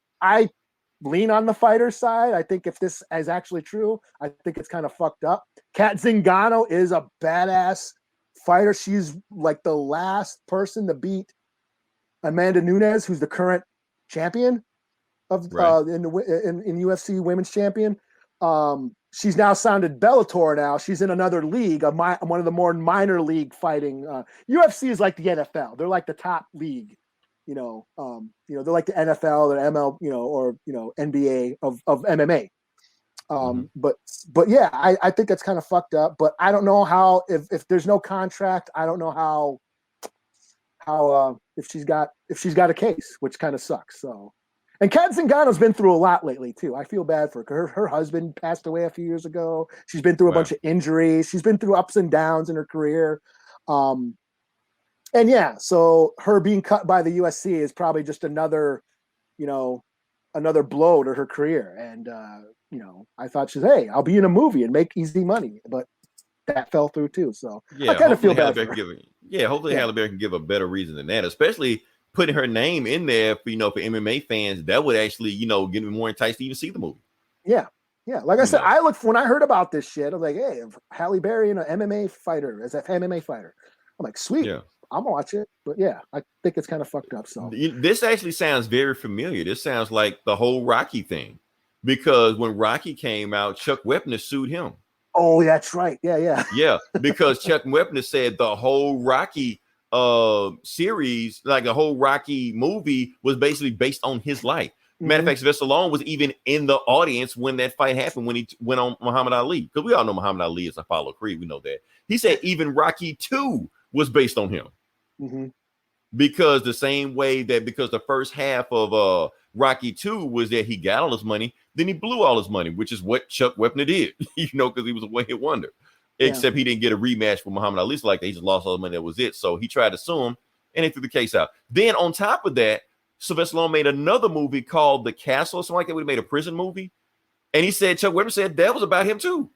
lean on the fighter side. I think if this is actually true, I think it's kind of fucked up. Kat Zingano is a badass fighter. She's like the last person to beat Amanda Nunes, who's the current champion of in UFC women's champion. She's now sounded Bellator. Now she's in another league, one of the more minor league fighting. UFC is like the NFL. They're like the top league. They're like the NFL, the ML, or NBA of MMA. But yeah, I think that's kind of fucked up. But I don't know how if there's no contract, I don't know how if she's got a case, which kind of sucks. So, and Kat Zingano's been through a lot lately too. I feel bad for her. Her husband passed away a few years ago. She's been through a bunch of injuries. She's been through ups and downs in her career. And yeah, so her being cut by the USC is probably just another blow to her career. And I thought she's, hey, I'll be in a movie and make easy money. But that fell through too. So Yeah, I kind of feel hopefully bad. hopefully Halle Berry can give a better reason than that, especially putting her name in there for, for MMA fans. That would actually, get me more enticed to even see the movie. Yeah. Like I said, when I heard about this shit, I was like, hey, Halle Berry and an MMA fighter as an MMA fighter. I'm like, sweet. Yeah. I'm gonna watch it. But yeah, I think it's kind of fucked up. So this actually sounds very familiar. This sounds like the whole Rocky thing, because when Rocky came out, Chuck Wepner sued him. Oh, that's right. Yeah. Because Chuck Wepner said the whole Rocky series, like the whole Rocky movie, was basically based on his life. Matter of fact, Sylvester Stallone was even in the audience when that fight happened, when he went on Muhammad Ali, because we all know Muhammad Ali is Apollo Creed. We know that. He said even Rocky 2 was based on him. Because the same way that, because the first half of Rocky 2 was that he got all his money, then he blew all his money, which is what Chuck Wepner did, because he was a one-hit wonder. Except he didn't get a rematch with Muhammad Ali, so like that. He just lost all the money. That was it. So he tried to sue him, and they threw the case out. Then on top of that, Sylvester Stallone made another movie called The Castle or something like that. We made a prison movie, and he said Chuck Wepner said that was about him too,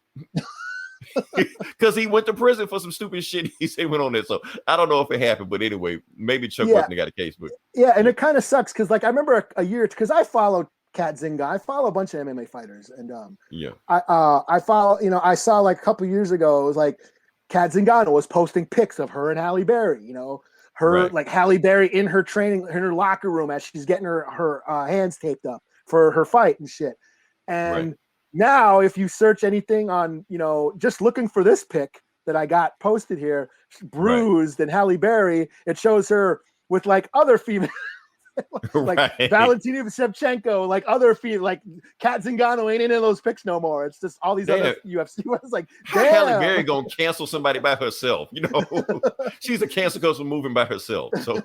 because he went to prison for some stupid shit he said went on there. So I don't know if it happened, but anyway, maybe Chuck Wepner got a case. But and it kind of sucks because, like, I remember a year, because I followed Kat Zingano. I follow a bunch of MMA fighters, and I follow. I saw like a couple years ago, it was like Kat Zingano was posting pics of her and Halle Berry. Like Halle Berry in her training, in her locker room as she's getting her hands taped up for her fight and shit. And now, if you search anything on, just looking for this pic that I got posted here, Bruised and Halle Berry, it shows her with like other female. Like Valentina Shevchenko, like other feet, like Kat Zingano ain't in those pics no more. It's just all these other UFC ones. Like, damn. Halle Berry gonna cancel somebody by herself. She's a cancel coach for moving by herself. So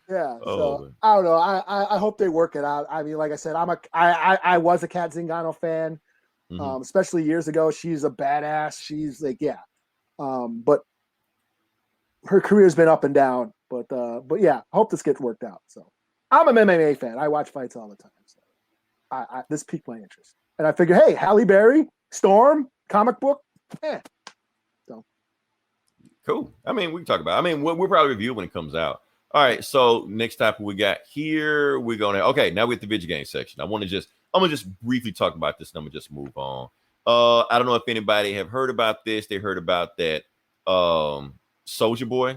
so I don't know. I hope they work it out. I mean, like I said, I was a Kat Zingano fan, especially years ago. She's a badass. She's like, but her career's been up and down. But yeah, I hope this gets worked out. So I'm an MMA fan. I watch fights all the time. So this piqued my interest. And I figure, hey, Halle Berry, Storm, comic book. So cool. I mean, we can talk about it. I mean, we'll probably review when it comes out. All right. So next topic we got here, we're gonna now we're at the video game section. I'm gonna just briefly talk about this and I'm gonna just move on. I don't know if anybody have heard about this. They heard about that Soulja Boy.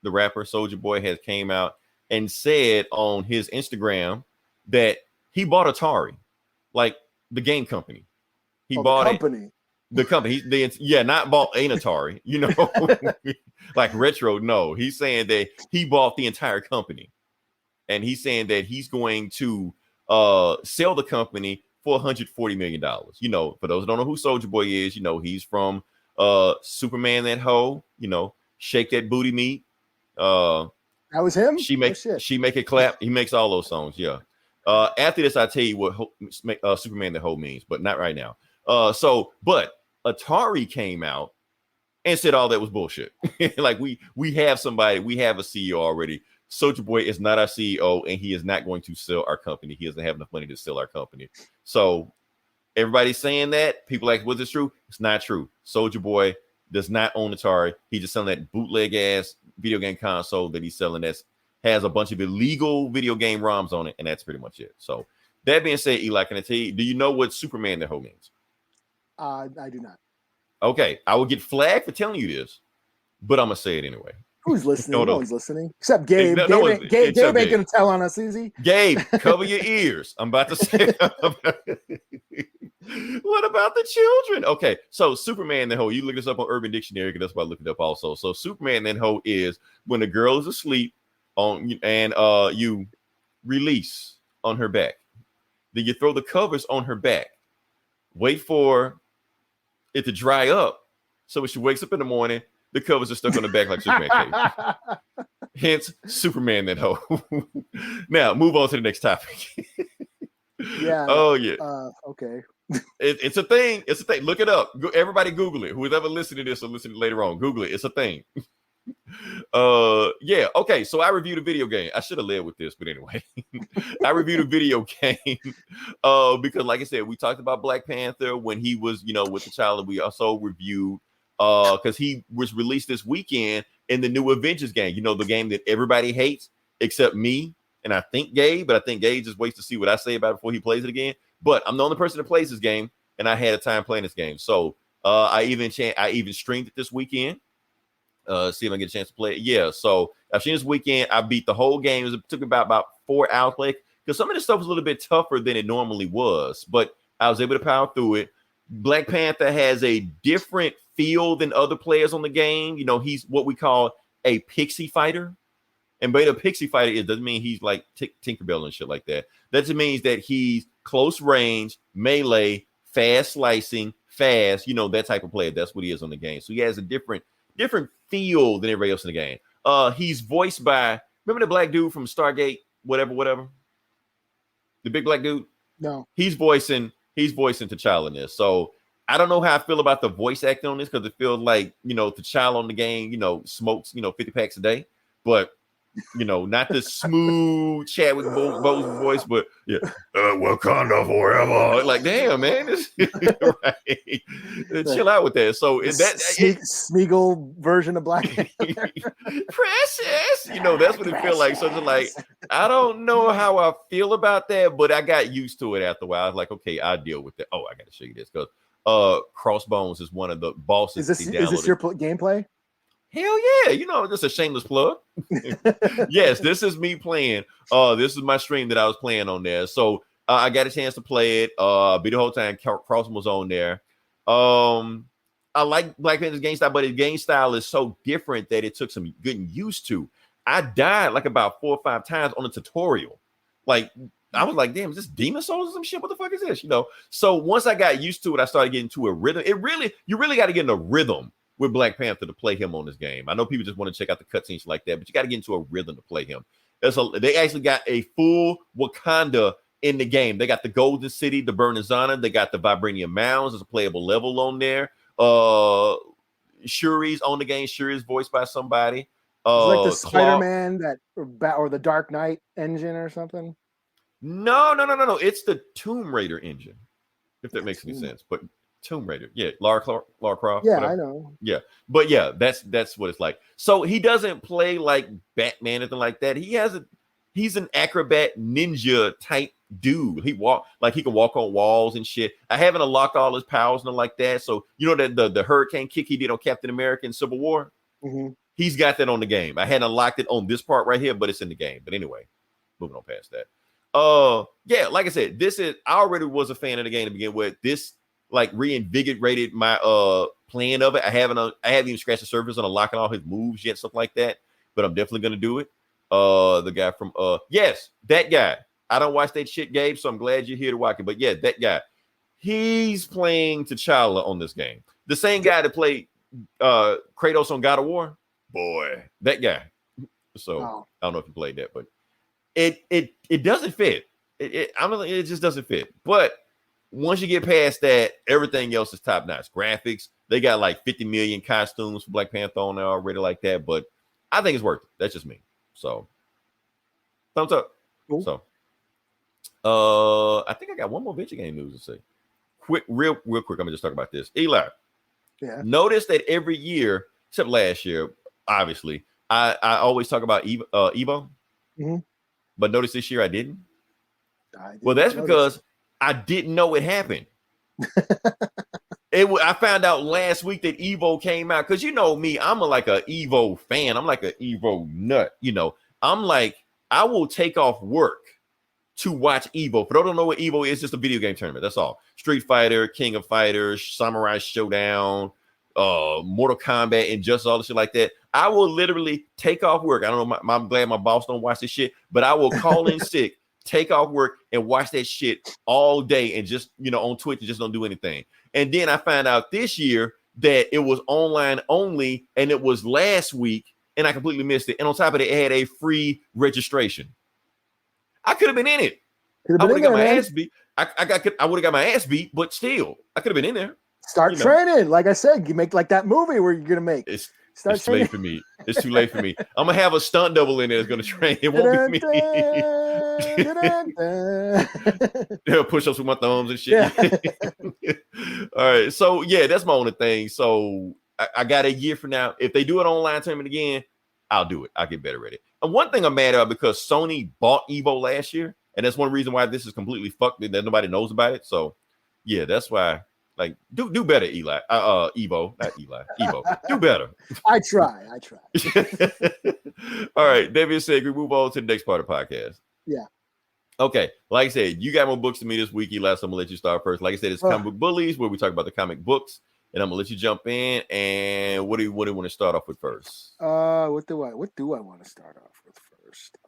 The rapper Soulja Boy has came out and said on his Instagram that he bought Atari, like the game company. He bought the company. The company. Not bought an Atari, like retro. No, he's saying that he bought the entire company, and he's saying that he's going to sell the company for $140 million. For those who don't know who Soulja Boy is, he's from Superman That Hoe. Shake That Booty Meat. That was him. She make it clap. He makes all those songs. After this, I tell you what Superman the Hoe means, but not right now. But Atari came out and said all that was bullshit. Like we have somebody, we have a CEO already. Soulja Boy is not our CEO, and he is not going to sell our company. He doesn't have enough money to sell our company. So everybody's saying that. People like, was this true? It's not true. Soulja Boy does not own Atari. He's just selling that bootleg ass video game console that he's selling that has a bunch of illegal video game ROMs on it, and that's pretty much it. So that being said, Eli, can I tell you, do you know what Superman the Hoe means? I do not. Okay, I will get flagged for telling you this, but I'm gonna say it anyway. Who's listening? No one's listening except Gabe. Gabe ain't gonna tell on us, is he? Gabe, cover your ears. I'm about to say. What about the children? Okay, so Superman the Hoe. You look this up on Urban Dictionary, because that's why I looked it up also. So Superman the Hoe is when the girl is asleep and you release on her back. Then you throw the covers on her back. Wait for it to dry up. So when she wakes up in the morning, the covers are stuck on the back like Superman cave. Hence, Superman that Hoe. Now, move on to the next topic. Okay. It's a thing. It's a thing. Look it up. Everybody Google it. Who's ever listened to this or listening later on, Google it. It's a thing. Okay. So I reviewed a video game. I should have led with this, but anyway. I reviewed a video game because, like I said, we talked about Black Panther when he was, with the child. We also reviewed because he was released this weekend in the new Avengers game. You know, the game that everybody hates except me and I think Gabe, but I think Gabe just waits to see what I say about it before he plays it again. But I'm the only person that plays this game, and I had a time playing this game. So I even streamed it this weekend. See if I get a chance to play it. Yeah, so I've seen this weekend. I beat the whole game. It took me about 4 hours to play because some of this stuff was a little bit tougher than it normally was, but I was able to power through it. Black Panther has a different feel than other players on the game. You know, he's what we call a pixie fighter. And by a pixie fighter, it doesn't mean he's like Tinkerbell and shit like that. That just means that he's close range, melee, fast slicing, fast, you know, that type of player. That's what he is on the game. So he has a different feel than everybody else in the game. He's voiced by, remember the black dude from Stargate, whatever? The big black dude? No. He's voicing T'Challa in this. So I don't know how I feel about the voice acting on this because it feels like, you know, T'Challa on the game, you know, smokes, you know, 50 packs a day. But you know, not the smooth Chadwick Boseman voice, but yeah, Wakanda forever. Like, damn, man, right? Chill out with that. So is that Smeagol version of Black Panther? Precious, you know, that's what it feels like. So it's like, I don't know how I feel about that, but I got used to it after a while. I was like, okay, I'll deal with it. Oh, I got to show you this because Crossbones is one of the bosses. Is this your gameplay? Hell yeah, you know, just a shameless plug. Yes, this is me playing. This is my stream that I was playing on there. So I got a chance to play it. Be the whole time Crossman was on there. I like Black Panther's game style, but his game style is so different that it took some getting used to. I died like about 4 or 5 times on a tutorial. Like I was like, damn, is this Demon Souls or some shit? What the fuck is this? You know. So once I got used to it, I started getting to a rhythm. You really got to get in a rhythm with Black Panther to play him on this game. I know people just want to check out the cutscenes like that, but you got to get into a rhythm to play him. They actually got a full Wakanda in the game. They got the Golden City, the Burning Zana. They got the Vibranium Mounds. There's a playable level on there. Shuri's on the game. Shuri's voiced by somebody. It's like the Spider-Man or the Dark Knight engine or something. No. It's the Tomb Raider engine, if that makes any sense. But Tomb Raider, yeah, Lara Croft. Yeah, whatever. I know. Yeah, but yeah, that's what it's like. So he doesn't play like Batman or anything like that. He's an acrobat ninja type dude. He can walk on walls and shit. I haven't unlocked all his powers and like that. So you know that the hurricane kick he did on Captain America in Civil War. Mm-hmm. He's got that on the game. I hadn't unlocked it on this part right here, but it's in the game. But anyway, moving on past that. Yeah, like I said, I already was a fan of the game to begin with. This like reinvigorated my playing of it. I haven't even scratched the surface on unlocking all his moves yet, stuff like that. But I'm definitely gonna do it. The guy from yes, that guy. I don't watch that shit, Gabe, so I'm glad you're here to watch it. But yeah, that guy. He's playing T'Challa on this game. The same guy that played Kratos on God of War. Boy, that guy. So I don't know if you played that, but it doesn't fit. It just doesn't fit. But once you get past that, everything else is top notch. Graphics, they got like 50 million costumes for Black Panther on there already like that. But I think it's worth it. That's just me. So thumbs up. Cool. So I think I got one more video game news to say. Real quick. I'm gonna just talk about this. Eli. Yeah. Notice that every year, except last year, obviously, I always talk about Evo. Mm-hmm. But notice this year I didn't. Well, that's because I didn't know it happened. I found out last week that Evo came out because you know me, I'm like a Evo fan. I'm like an Evo nut. You know, I'm like I will take off work to watch Evo. For those who don't know what Evo is, it's just a video game tournament. That's all. Street Fighter, King of Fighters, Samurai Showdown, Mortal Kombat, and just all the shit like that. I will literally take off work. I don't know. I'm glad my boss don't watch this shit, but I will call in sick. Take off work and watch that shit all day and just, you know, on Twitch and just don't do anything. And then I found out this year that it was online only and it was last week and I completely missed it. And on top of it, it had a free registration. I could have been in it. I would have got my ass beat. I would have got my ass beat, but still, I could have been in there. Start training. Like I said, you make like that movie where you're going to make. It's too late for me. It's too late for me. I'm going to have a stunt double in there that's going to train. It won't be me. Push ups with my thumbs and shit. Yeah. All right. So, yeah, that's my only thing. So, I got a year from now. If they do an online tournament again, I'll do it. I'll get better at it. And one thing I'm mad about because Sony bought Evo last year, and that's one reason why this is completely fucked that nobody knows about it. So yeah, that's why. Like, do better, Eli. Evo, not Eli. Evo, do better. I try. All right, David said we move on to the next part of the podcast. Yeah. Okay, like I said, you got more books than me this week, Eli. So I'm gonna let you start first. Like I said, it's Comic Book Bullies, where we talk about the comic books, and I'm gonna let you jump in. And what do you want to start off with first? What do I want to start off with first?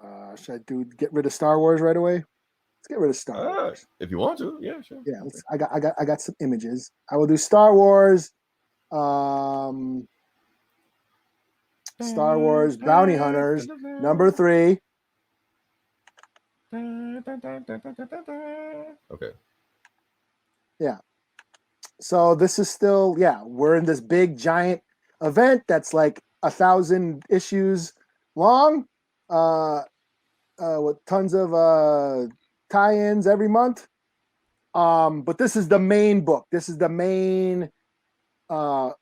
Should I get rid of Star Wars right away? Let's get rid of Star Wars. If you want to, yeah, sure. Yeah, I got some images. I will do Star Wars. Star Wars Bounty Hunters number 3. Okay. Yeah. So this is still, we're in this big giant event that's like 1,000 issues long, with tons of tie-ins every month. But this is the main book. This is the main War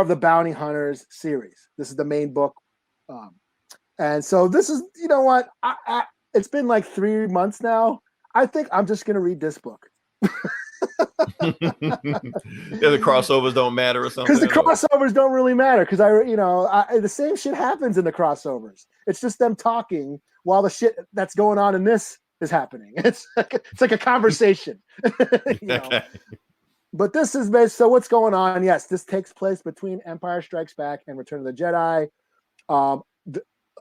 of the Bounty Hunters series. This is the main book. And so this is, you know what? It's been like 3 months now. I think I'm just going to read this book. The crossovers don't matter or something. Because the crossovers don't really matter. Because the same shit happens in the crossovers. It's just them talking while the shit that's going on in this is happening. It's like a conversation. Okay. But this is based. So what's going on? Yes, this takes place between Empire Strikes Back and Return of the Jedi.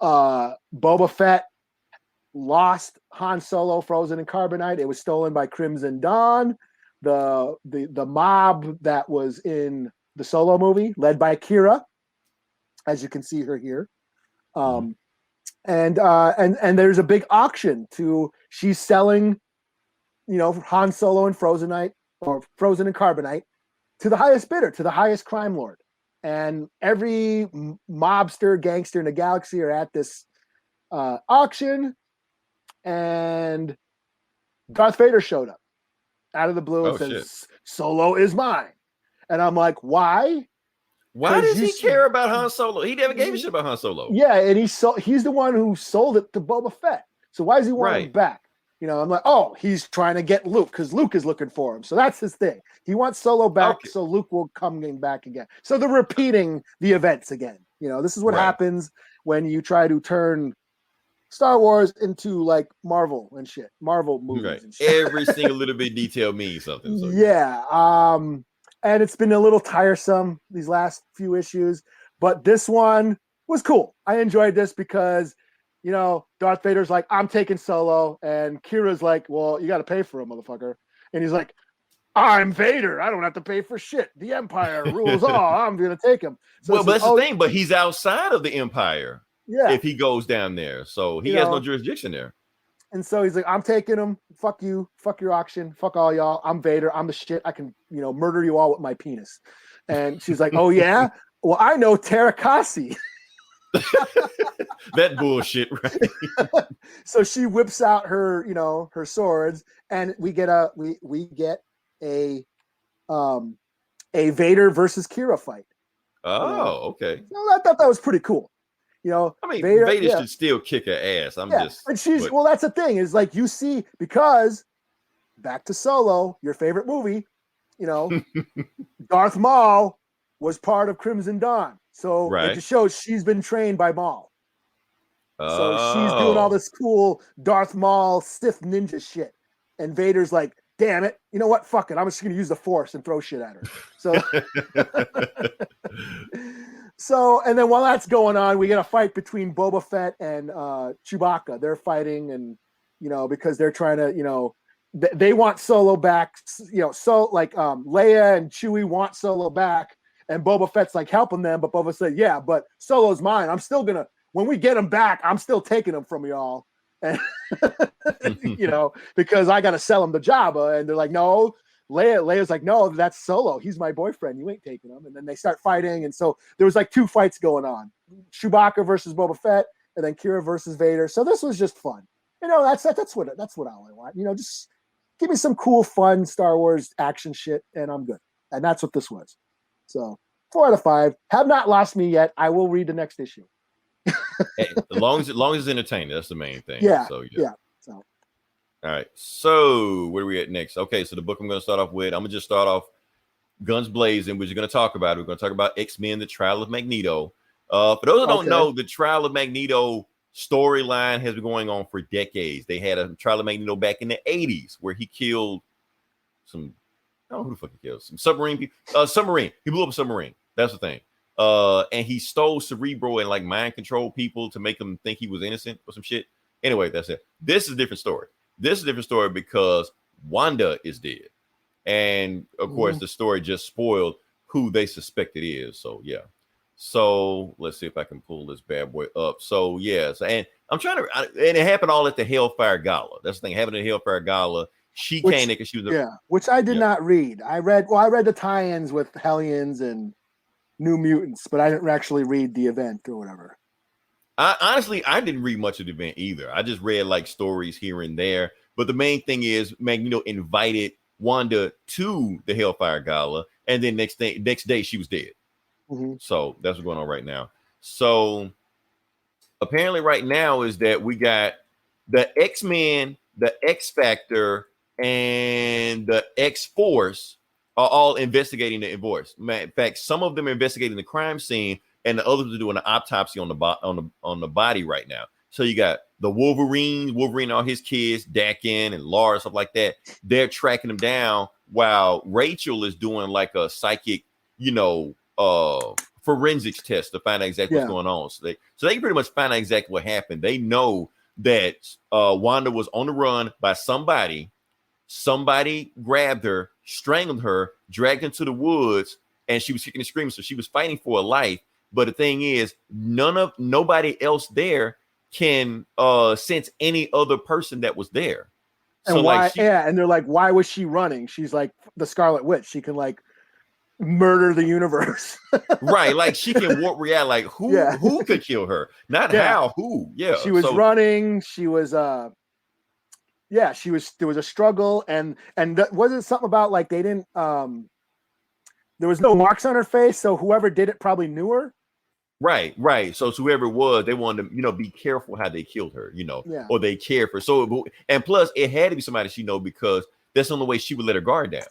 Boba Fett lost Han Solo frozen in carbonite. It was stolen by Crimson Dawn, the mob that was in the Solo movie, led by Kira, as you can see her here. And there's a big auction she's selling, Han Solo and frozenite or frozen in carbonite to the highest bidder, to the highest crime lord. And every mobster, gangster in the galaxy are at this auction. And Darth Vader showed up out of the blue and says, Solo is mine. And I'm like, why? Why does he care about Han Solo? He never gave a shit about Han Solo. Yeah, and he's the one who sold it to Boba Fett. So why does he want it back? I'm like, oh, he's trying to get Luke because Luke is looking for him. So that's his thing. He wants Solo back so Luke will come back again. So they're repeating the events again. This is what happens when you try to turn Star Wars into like Marvel and shit. Marvel movies and shit. Every single little bit detail means something. So yeah. And it's been a little tiresome these last few issues, but this one was cool. I enjoyed this because, Darth Vader's like, I'm taking Solo, and Kira's like, well, you got to pay for him, motherfucker. And he's like, I'm Vader. I don't have to pay for shit. The Empire rules all. I'm going to take him. So that's the thing, but he's outside of the Empire. Yeah. If he goes down there. So he has no jurisdiction there. And so he's like, I'm taking him. Fuck you. Fuck your auction. Fuck all y'all. I'm Vader. I'm the shit. I can, murder you all with my penis. And she's like, oh, yeah? Well, I know Tarakasi. That bullshit, right? So she whips out her, her swords, and we get a Vader versus Kira fight. Oh, okay. I thought that was pretty cool. I mean, Vader should still kick her ass. And that's the thing is like you see, because back to Solo, your favorite movie, Darth Maul was part of Crimson Dawn. So it just shows she's been trained by Maul. So she's doing all this cool Darth Maul Sith ninja shit. And Vader's like, damn it. You know what? Fuck it. I'm just going to use the Force and throw shit at her. So, and then while that's going on, we get a fight between Boba Fett and Chewbacca. They're fighting and, because they're trying to, they want Solo back, Leia and Chewie want Solo back. And Boba Fett's like helping them, but Boba said, yeah, but Solo's mine. I'm still going to, when we get him back, I'm still taking him from y'all. And, because I got to sell him to Jabba. And they're like, no, Leia's like, no, that's Solo. He's my boyfriend. You ain't taking him. And then they start fighting. And so there was like 2 fights going on. Chewbacca versus Boba Fett, and then Kira versus Vader. So this was just fun. That's what all I want. Just give me some cool, fun Star Wars action shit, and I'm good. And that's what this was. So 4 out of 5. Have not lost me yet. I will read the next issue. Hey, as long as it's entertaining, that's the main thing. Yeah. So Yeah. So all right. So where are we at next? Okay, so the book I'm going to start off with, I'm gonna just start off guns blazing. We're just going to talk about it. We're going to talk about X-Men: The Trial of Magneto. For those who don't know, the Trial of Magneto storyline has been going on for decades. They had a Trial of Magneto back in the 80s where he killed some, I don't know who the fuck he killed, some submarine people. Submarine. He blew up a submarine. That's the thing. And he stole Cerebro and like mind control people to make them think he was innocent or some shit. Anyway, that's it. This is a different story. This is a different story because Wanda is dead. And of course, the story just spoiled who they suspect it is. So yeah. So let's see if I can pull this bad boy up. So yes, and I'm trying to, and it happened all at the Hellfire Gala. That's the thing. Happened at the Hellfire Gala. She came there because she was which I did not read. I read the tie-ins with Hellions and New Mutants, but I didn't actually read the event or whatever. Honestly, I didn't read much of the event either. I just read like stories here and there. But the main thing is Magneto invited Wanda to the Hellfire Gala, and then next day she was dead. So that's what's going on right now. So apparently right now is that we got the X-Men, the X-Factor, and the X-Force are all investigating the divorce. In fact, some of them are investigating the crime scene, and the others are doing an autopsy on the body right now. So you got the Wolverine and all his kids, Dakin and Laura, stuff like that. They're tracking them down while Rachel is doing like a psychic, forensics test to find out exactly what's going on. So they can pretty much find out exactly what happened. They know that Wanda was on the run by somebody. Somebody grabbed her, strangled her, dragged her into the woods, and she was kicking and screaming. So she was fighting for her life. But the thing is, nobody else there can sense any other person that was there. And so why? And they're like, why was she running? She's like the Scarlet Witch. She can like murder the universe. Right? Like she can warp reality. Like who could kill her? Not how. Who? Yeah. She was running. She was she was. There was a struggle, and wasn't something about like they didn't. There was no marks on her face, so whoever did it probably knew her. Right. So whoever it was, they wanted to, be careful how they killed her, or they cared for her. So, and plus, it had to be somebody she know because that's the only way she would let her guard down.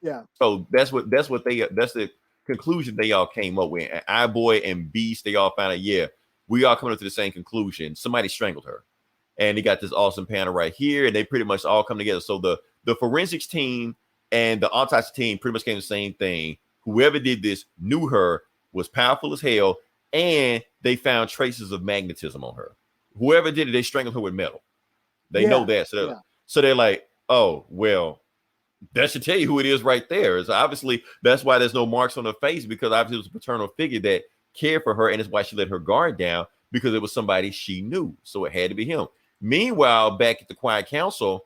Yeah. So that's the conclusion they all came up with. And iBoy and Beast, they all found out, we all coming up to the same conclusion. Somebody strangled her, and they got this awesome panel right here, and they pretty much all come together. So the forensics team and the autopsy team pretty much came to the same thing. Whoever did this knew her, was powerful as hell. And they found traces of magnetism on her. Whoever did it, they strangled her with metal. They know that. So they're like, oh, well, that should tell you who it is right there. So obviously, that's why there's no marks on her face, because obviously it was a paternal figure that cared for her. And it's why she let her guard down, because it was somebody she knew. So it had to be him. Meanwhile, back at the Quiet Council,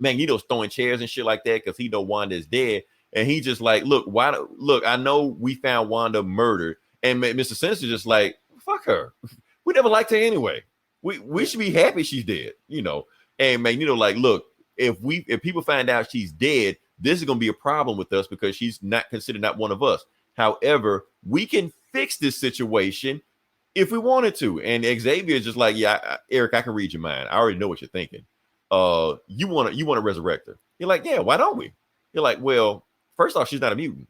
Magneto's throwing chairs and shit like that because he know Wanda is dead. And he just like, look, I know we found Wanda murdered. And Mr. Sinister just like, fuck her. We never liked her anyway. We should be happy she's dead, And Magneto like, look, if people find out she's dead, this is gonna be a problem with us because she's not considered not one of us. However, we can fix this situation if we wanted to. And Xavier is just like, Eric, I can read your mind. I already know what you're thinking. You want to resurrect her? You're like, yeah, why don't we? You're like, well, first off, she's not a mutant.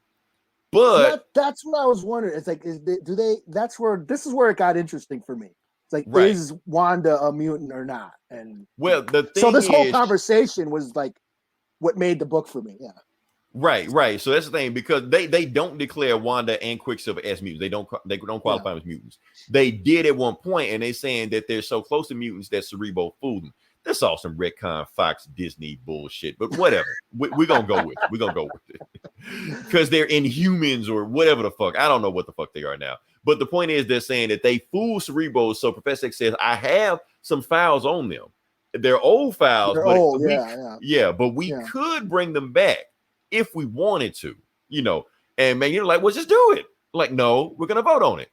But that's what I was wondering. It's like, this is where it got interesting for me. It's like, is Wanda a mutant or not? And the thing so this whole conversation was like what made the book for me. Yeah. Right. So that's the thing, because they don't declare Wanda and Quicksilver as mutants. They don't qualify them as mutants. They did at one point, and they're saying that they're so close to mutants that Cerebro fooled them. That's all some retcon Fox Disney bullshit, but whatever. We're gonna go with it. We're gonna go with it because they're Inhumans or whatever the fuck. I don't know what the fuck they are now. But the point is, they're saying that they fooled Cerebro. So Professor X says, I have some files on them. They're old files, but we could bring them back if we wanted to, And Magneto like, well, just do it. Like, no, we're gonna vote on it,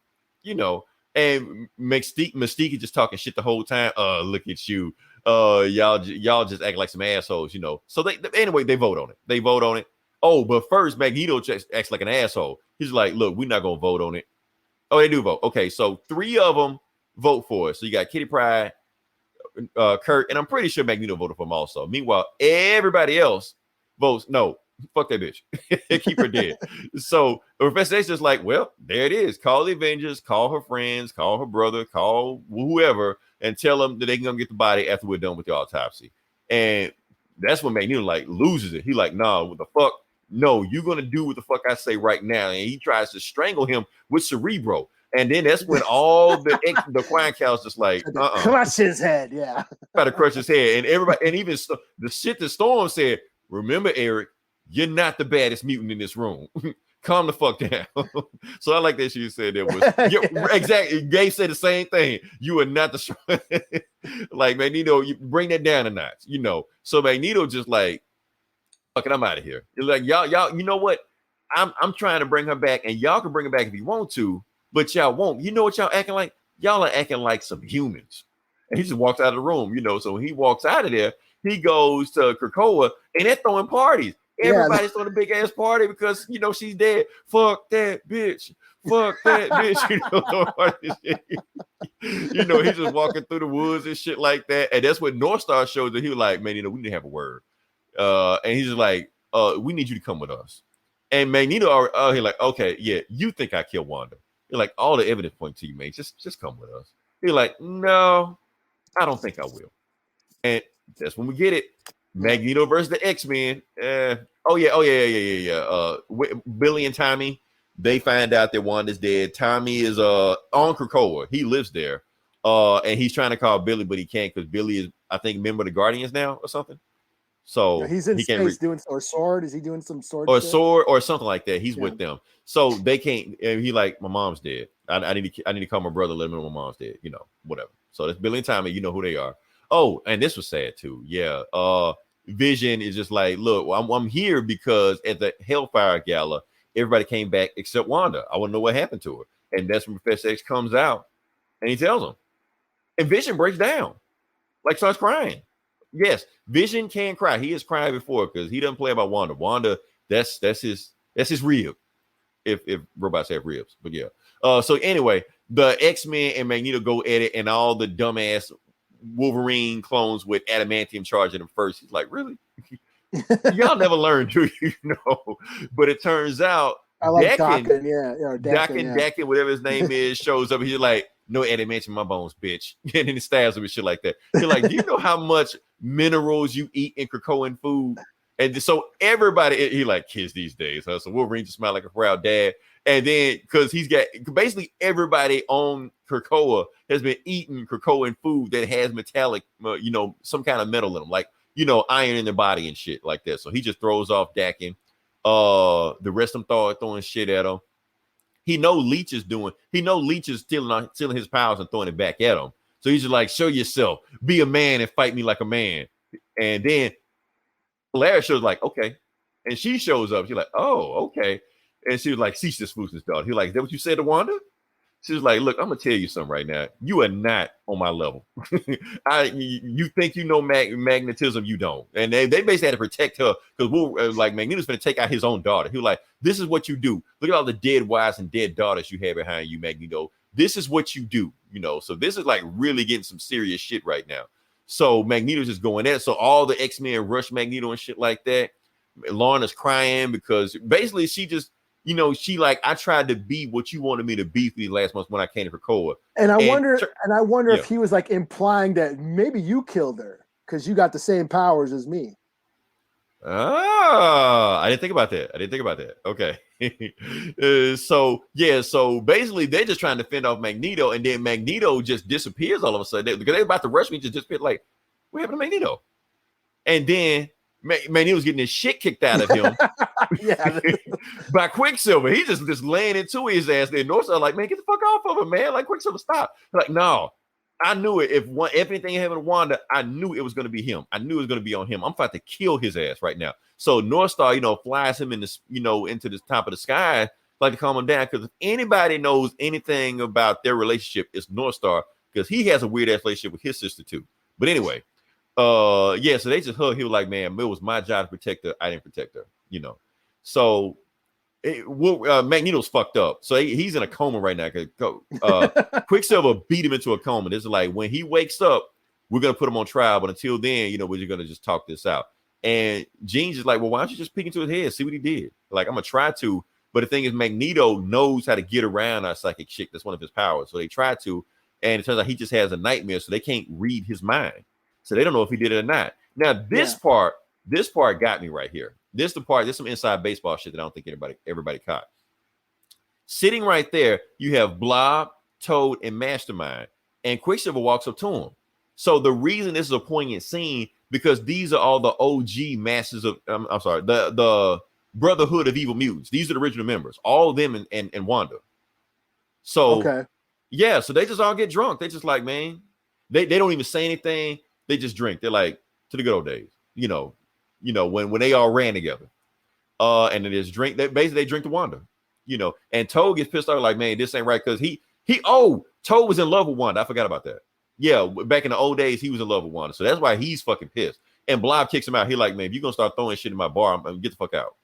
And Mystique is just talking shit the whole time. Look at you. Y'all just act like some assholes, So they vote on it. Oh, but first Magneto acts like an asshole. He's like, look, we're not gonna vote on it. Oh, they do vote. Okay, so 3 of them vote for it. So you got Kitty Pryde, Kurt, and I'm pretty sure Magneto voted for him also. Meanwhile, everybody else votes no. Fuck that bitch. Keep her dead. So Professor X is like, well, there it is. Call the Avengers, call her friends, call her brother, call whoever, and tell them that they can come get the body after we're done with the autopsy. And that's when Magneto like loses it. He like, nah, what the fuck? No, you're gonna do what the fuck I say right now. And he tries to strangle him with Cerebro. And then that's when all the Quine Cows just like, crush his head, yeah. Try to crush his head. And everybody, and even the shit that Storm said, remember, Eric, you're not the baddest mutant in this room. Calm the fuck down. So I like that she said that was exactly. Gay said the same thing. You are not the like Magneto. You bring that down a notch, you know. So Magneto just like, fucking, I'm out of here. You're like y'all. You know what? I'm trying to bring her back, and y'all can bring her back if you want to, but y'all won't. You know what y'all acting like? Y'all are acting like some humans. And he just walks out of the room, you know. So when he walks out of there, he goes to Krakoa, and they're throwing parties. Everybody's throwing a big ass party because you know she's dead. Fuck that bitch. Fuck that bitch. You know, he's just walking through the woods and shit like that. And that's what North Star shows that he was like, man, you know, we need to have a word. And he's just like, we need you to come with us. And Magneto, he's like, okay, yeah, you think I killed Wanda. You're like, all the evidence points to you, man. Just come with us. He's like, no, I don't think I will. And that's when we get it. Magneto versus the X-Men. Billy and Tommy, they find out that Wanda's dead. Tommy is on Krakoa. He lives there. And he's trying to call Billy, but he can't because Billy is, I think, a member of the Guardians now or something. So he's in space doing or sword. Is he doing some sword? Or sword or something like that. He's with them. So they can't. And he like, my mom's dead. I need to call my brother, let him know my mom's dead. You know, whatever. So that's Billy and Tommy. You know who they are. Oh, and this was sad too. Yeah. Vision is just like, look, I'm here because at the Hellfire Gala, everybody came back except Wanda. I want to know what happened to her. And that's when Professor X comes out and he tells them. And Vision breaks down, like starts crying. Yes, Vision can cry. He has cried before because he doesn't play about Wanda. Wanda, that's his rib. If robots have ribs, but yeah. So anyway, the X-Men and Magneto go at it, and all the dumbass Wolverine clones with adamantium charging them first. He's like, really? Y'all never learned, do you know? But it turns out I like Dakin, whatever his name is, shows up. He's like, no adamantium in my bones, bitch. And then he stabs him and shit like that. He's like, do you know how much minerals you eat in Krakoan food? And so everybody, he like kids these days, huh? So Wolverine just smile like a proud dad. And then because he's got basically everybody on Krakoa has been eating Krakoan food that has metallic, some kind of metal in them, like, iron in their body and shit like that. So he just throws off Dakin. The rest of them throwing shit at him. He Leech is stealing his powers and throwing it back at him. So he's just like, show yourself, be a man and fight me like a man. And then Lara shows like, okay. And she shows up. She's like, oh, okay. And she was like, cease this foolishness, daughter. He was like, is that what you said to Wanda? She was like, look, I'm gonna tell you something right now. You are not on my level. You think you know magnetism, you don't. And they basically had to protect her because Magneto's gonna take out his own daughter. He was like, this is what you do. Look at all the dead wives and dead daughters you have behind you, Magneto. This is what you do, So this is like really getting some serious shit right now. So Magneto's just going at it. So all the X-Men rush Magneto and shit like that. Lorna's crying because basically she just, she like, I tried to be what you wanted me to be for these last months when I came to Krakoa. And I wonder if he was like implying that maybe you killed her because you got the same powers as me. I didn't think about that. Okay. So basically they're just trying to fend off Magneto, and then Magneto just disappears all of a sudden because they're about to rush me, just disappear. Like, what happened to Magneto? And then Magneto's getting his shit kicked out of him by Quicksilver. He just laying into his ass. Then Northstar like, man, get the fuck off of him, man. Like, Quicksilver, stop. Like, no, I knew it. If anything happened to Wanda, I knew it was going to be him. I knew it was going to be on him. I'm about to kill his ass right now. So Northstar, flies him in this, into the top of the sky, like to calm him down. Because if anybody knows anything about their relationship, it's Northstar, because he has a weird ass relationship with his sister too. But anyway. So they just hug. He was like, man, it was my job to protect her. I didn't protect her, So Magneto's fucked up. So he's in a coma right now. Quicksilver beat him into a coma. This is like when he wakes up, we're gonna put him on trial. But until then, we're just gonna just talk this out. And Jean's just like, well, why don't you just peek into his head, see what he did? Like, I'm gonna try to. But the thing is, Magneto knows how to get around our psychic chick. That's one of his powers. So they try to, and it turns out he just has a nightmare, so they can't read his mind. So they don't know if he did it or not. Now, this part got me right here. This some inside baseball shit that I don't think everybody caught. Sitting right there, you have Blob, Toad, and Mastermind, and Quicksilver walks up to him. So the reason this is a poignant scene, because these are all the OG masters of the Brotherhood of Evil Mutants. These are the original members, all of them and Wanda. So so they just all get drunk. They just like, man, they don't even say anything. They just drink. They're like, to the good old days, when they all ran together. And they just drink. They drink to Wanda, and Toad gets pissed off, like, man, this ain't right, because Toad was in love with Wanda. I forgot about that. Yeah, back in the old days, he was in love with Wanda. So that's why he's fucking pissed. And Blob kicks him out. He like, man, if you're gonna start throwing shit in my bar, I'm gonna get the fuck out.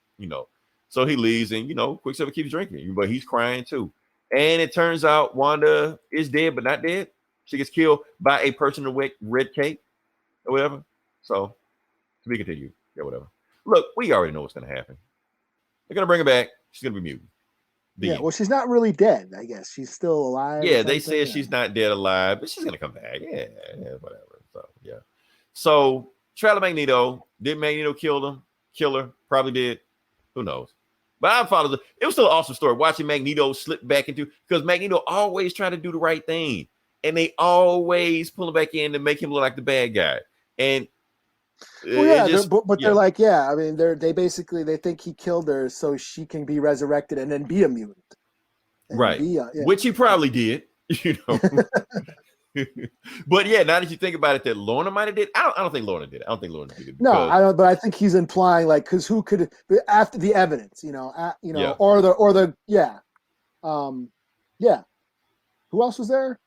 So he leaves, and Quicksilver keeps drinking, but he's crying too. And it turns out Wanda is dead, but not dead. She gets killed by a person in a red cape or whatever. So to be continued. Yeah, whatever. Look, we already know what's gonna happen. They're gonna bring her back. She's gonna be mutant. Well, she's not really dead, I guess. She's still alive. Yeah, they said she's not dead alive, but she's gonna come back. Yeah, whatever. So yeah. So Trial of Magneto. Did Magneto kill her? Probably did. Who knows? But I followed it. It was still an awesome story watching Magneto slip back into, because Magneto always trying to do the right thing, and they always pull him back in to make him look like the bad guy. And they're like, I mean, they basically think he killed her so she can be resurrected and then be a mutant, right? Which he probably did, But yeah, now that you think about it, that Lorna might have did. I don't think Lorna did it. I don't think Lorna did it. No, I don't. But I think he's implying, like, because who could, after the evidence, or the Who else was there?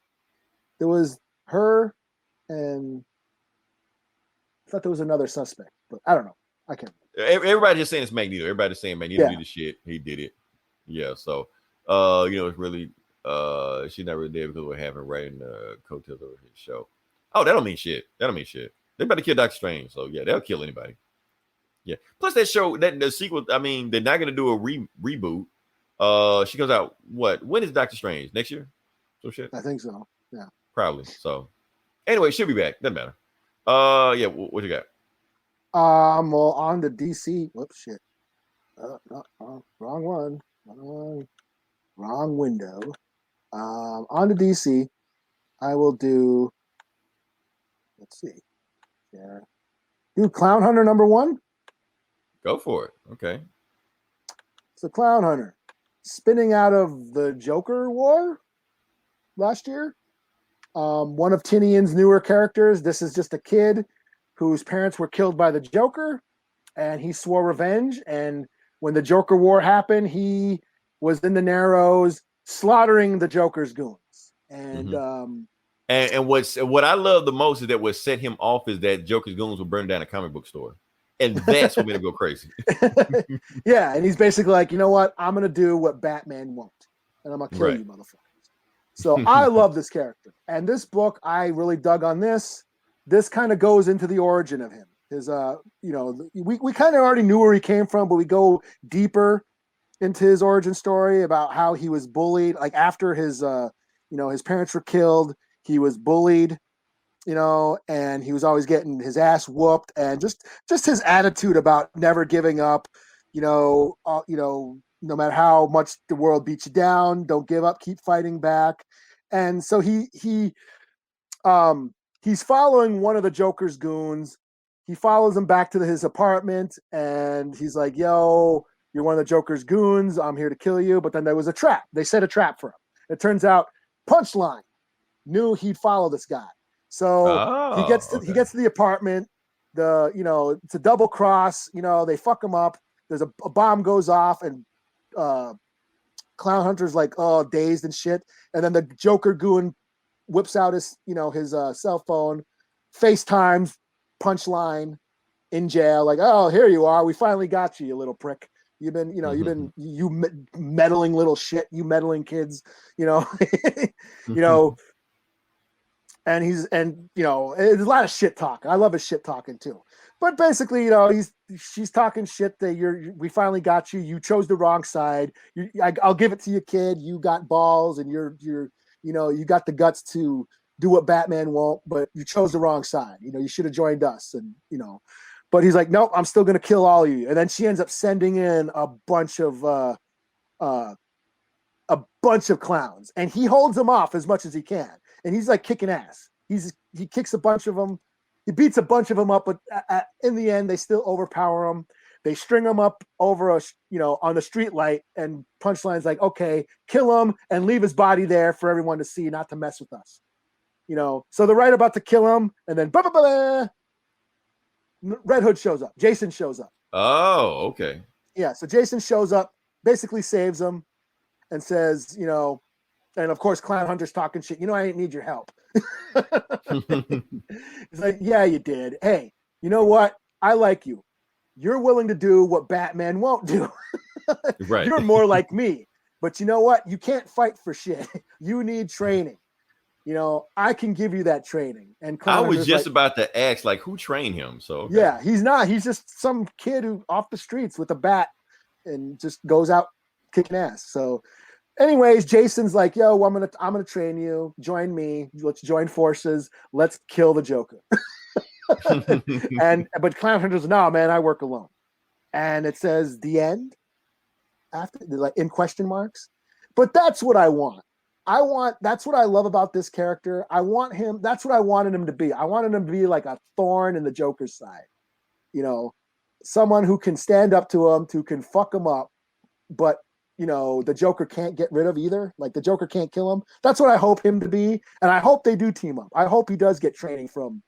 There was her, and I thought there was another suspect, but I don't know. I can't remember. Everybody's just saying it's Magneto. Everybody's saying Magneto did the shit. He did it. Yeah. So, it's really. She's not really there because we're having right in the coattails of his show. Oh, that don't mean shit. They better kill Doctor Strange. So yeah, they'll kill anybody. Yeah. Plus that show, that the sequel. I mean, they're not gonna do a reboot. She comes out when is Doctor Strange? Next year? So shit. I think so. Yeah. Probably. So anyway, she'll be back. Doesn't matter. Yeah. What you got? Well, on the DC. Whoops, shit. Wrong one. Wrong window. On to DC, I will do. Let's see. Yeah, do Clownhunter #1. Go for it. Okay. So Clownhunter, spinning out of the Joker War last year. One of Tinian's newer characters. This is just a kid whose parents were killed by the Joker, and he swore revenge. And when the Joker War happened, he was in the Narrows, slaughtering the Joker's goons. And and what I love the most is that what set him off is that Joker's goons will burn down a comic book store, and that's what made him go crazy. Yeah, and he's basically like, you know what? I'm gonna do what Batman won't, and I'm gonna kill you, motherfuckers. So I love this character, and this book I really dug on this. This kind of goes into the origin of him. His we kind of already knew where he came from, but we go deeper into his origin story about how he was bullied, like after his his parents were killed, he was bullied, and he was always getting his ass whooped, and just his attitude about never giving up, no matter how much the world beats you down, don't give up, keep fighting back. And so he's following one of the Joker's goons. He follows him back to his apartment, and he's like, yo, you're one of the Joker's goons. I'm here to kill you. But then there was a trap. They set a trap for him. It turns out Punchline knew he'd follow this guy. So he gets to the apartment. It's a double cross. They fuck him up. There's a bomb goes off, and Clownhunter's like, dazed and shit. And then the Joker goon whips out his cell phone, FaceTimes Punchline in jail, like, oh, here you are. We finally got you, you little prick. You've been, meddling little shit, you meddling kids, you know, you know, and there's a lot of shit talking. I love his shit talking too. But basically, you know, she's talking shit that we finally got you. You chose the wrong side. I'll give it to you, kid. You got balls, and you got the guts to do what Batman won't, but you chose the wrong side. You know, you should have joined us, and you know. But he's like, nope, I'm still gonna kill all of you. And then she ends up sending in a bunch of clowns, and he holds them off as much as he can. And he's like kicking ass. He kicks a bunch of them. He beats a bunch of them up, but in the end, they still overpower him. They string him up over on the street light, and Punchline's like, okay, kill him and leave his body there for everyone to see, not to mess with us. You know, so they're right about to kill him, and then Red Hood shows up. Jason shows up. Oh, okay. Yeah, so Jason shows up, basically saves him, and says, you know, and of course, Clownhunter's talking shit. You know, I didn't need your help. He's like, yeah, you did. Hey, you know what? I like you. You're willing to do what Batman won't do. Right. You're more like me. But you know what? You can't fight for shit. You need training. You know, I can give you that training. And I was just about to ask, like, who trained him? So okay. Yeah, he's not. He's just some kid who off the streets with a bat and just goes out kicking ass. So anyways, Jason's like, yo, I'm gonna train you. Join me. Let's join forces. Let's kill the Joker. But Clownhunter's no, man, I work alone. And it says the end after, like, in question marks. But that's what I want. That's what I love about this character. That's what I wanted him to be. I wanted him to be like a thorn in the Joker's side. You know, someone who can stand up to him, who can fuck him up, but you know, the Joker can't get rid of either. Like, the Joker can't kill him. That's what I hope him to be. And I hope they do team up. I hope he does get training from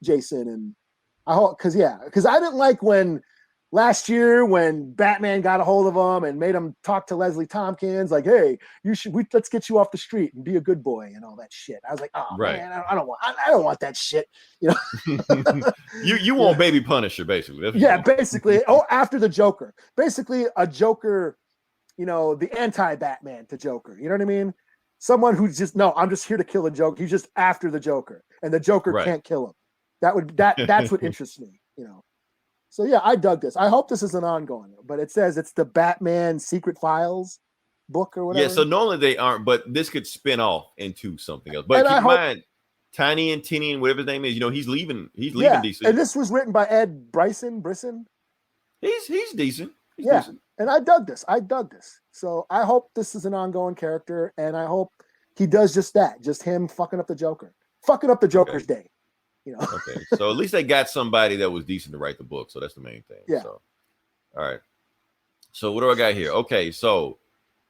Jason. And I hope, because I didn't like when last year when Batman got a hold of him and made him talk to Leslie Tompkins, like, hey, let's get you off the street and be a good boy and all that shit. I was like, oh right. Man, I don't want that shit. You know, you want Baby Punisher, basically. Basically. After the Joker, basically a Joker. You know, the anti-Batman to Joker. You know what I mean? Someone who's just, no, I'm just here to kill the Joker. He's just after the Joker, and the Joker can't kill him. That's what interests me, you know. So yeah, I dug this. I hope this is an ongoing, but it says it's the Batman Secret Files book or whatever. Yeah, so normally they aren't, but this could spin off into something else. But keep in mind, Tiny and whatever his name is, you know, he's leaving DC. And this was written by Ed Brisson. He's decent. He's decent. And I dug this. So I hope this is an ongoing character, and I hope he does just that. Just him fucking up the Joker. Fucking up the Joker's day. You know. Okay. So at least they got somebody that was decent to write the book. So that's the main thing. Yeah. So, all right. So what do I got here? Okay. So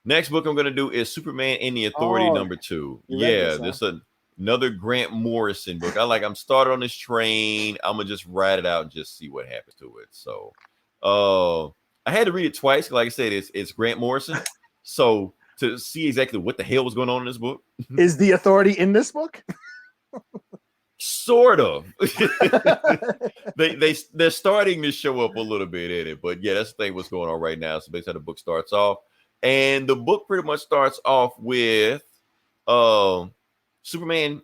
next book I'm going to do is Superman and the Authority #2. Yeah. This is another Grant Morrison book. I'm started on this train. I'm going to just ride it out and just see what happens to it. So, I had to read it twice. Like I said, it's Grant Morrison. So to see exactly what the hell was going on in this book. Is the Authority in this book? Sort of. They're starting to show up a little bit in it. But yeah, that's the thing what's going on right now. So basically how the book starts off. And the book pretty much starts off with Superman,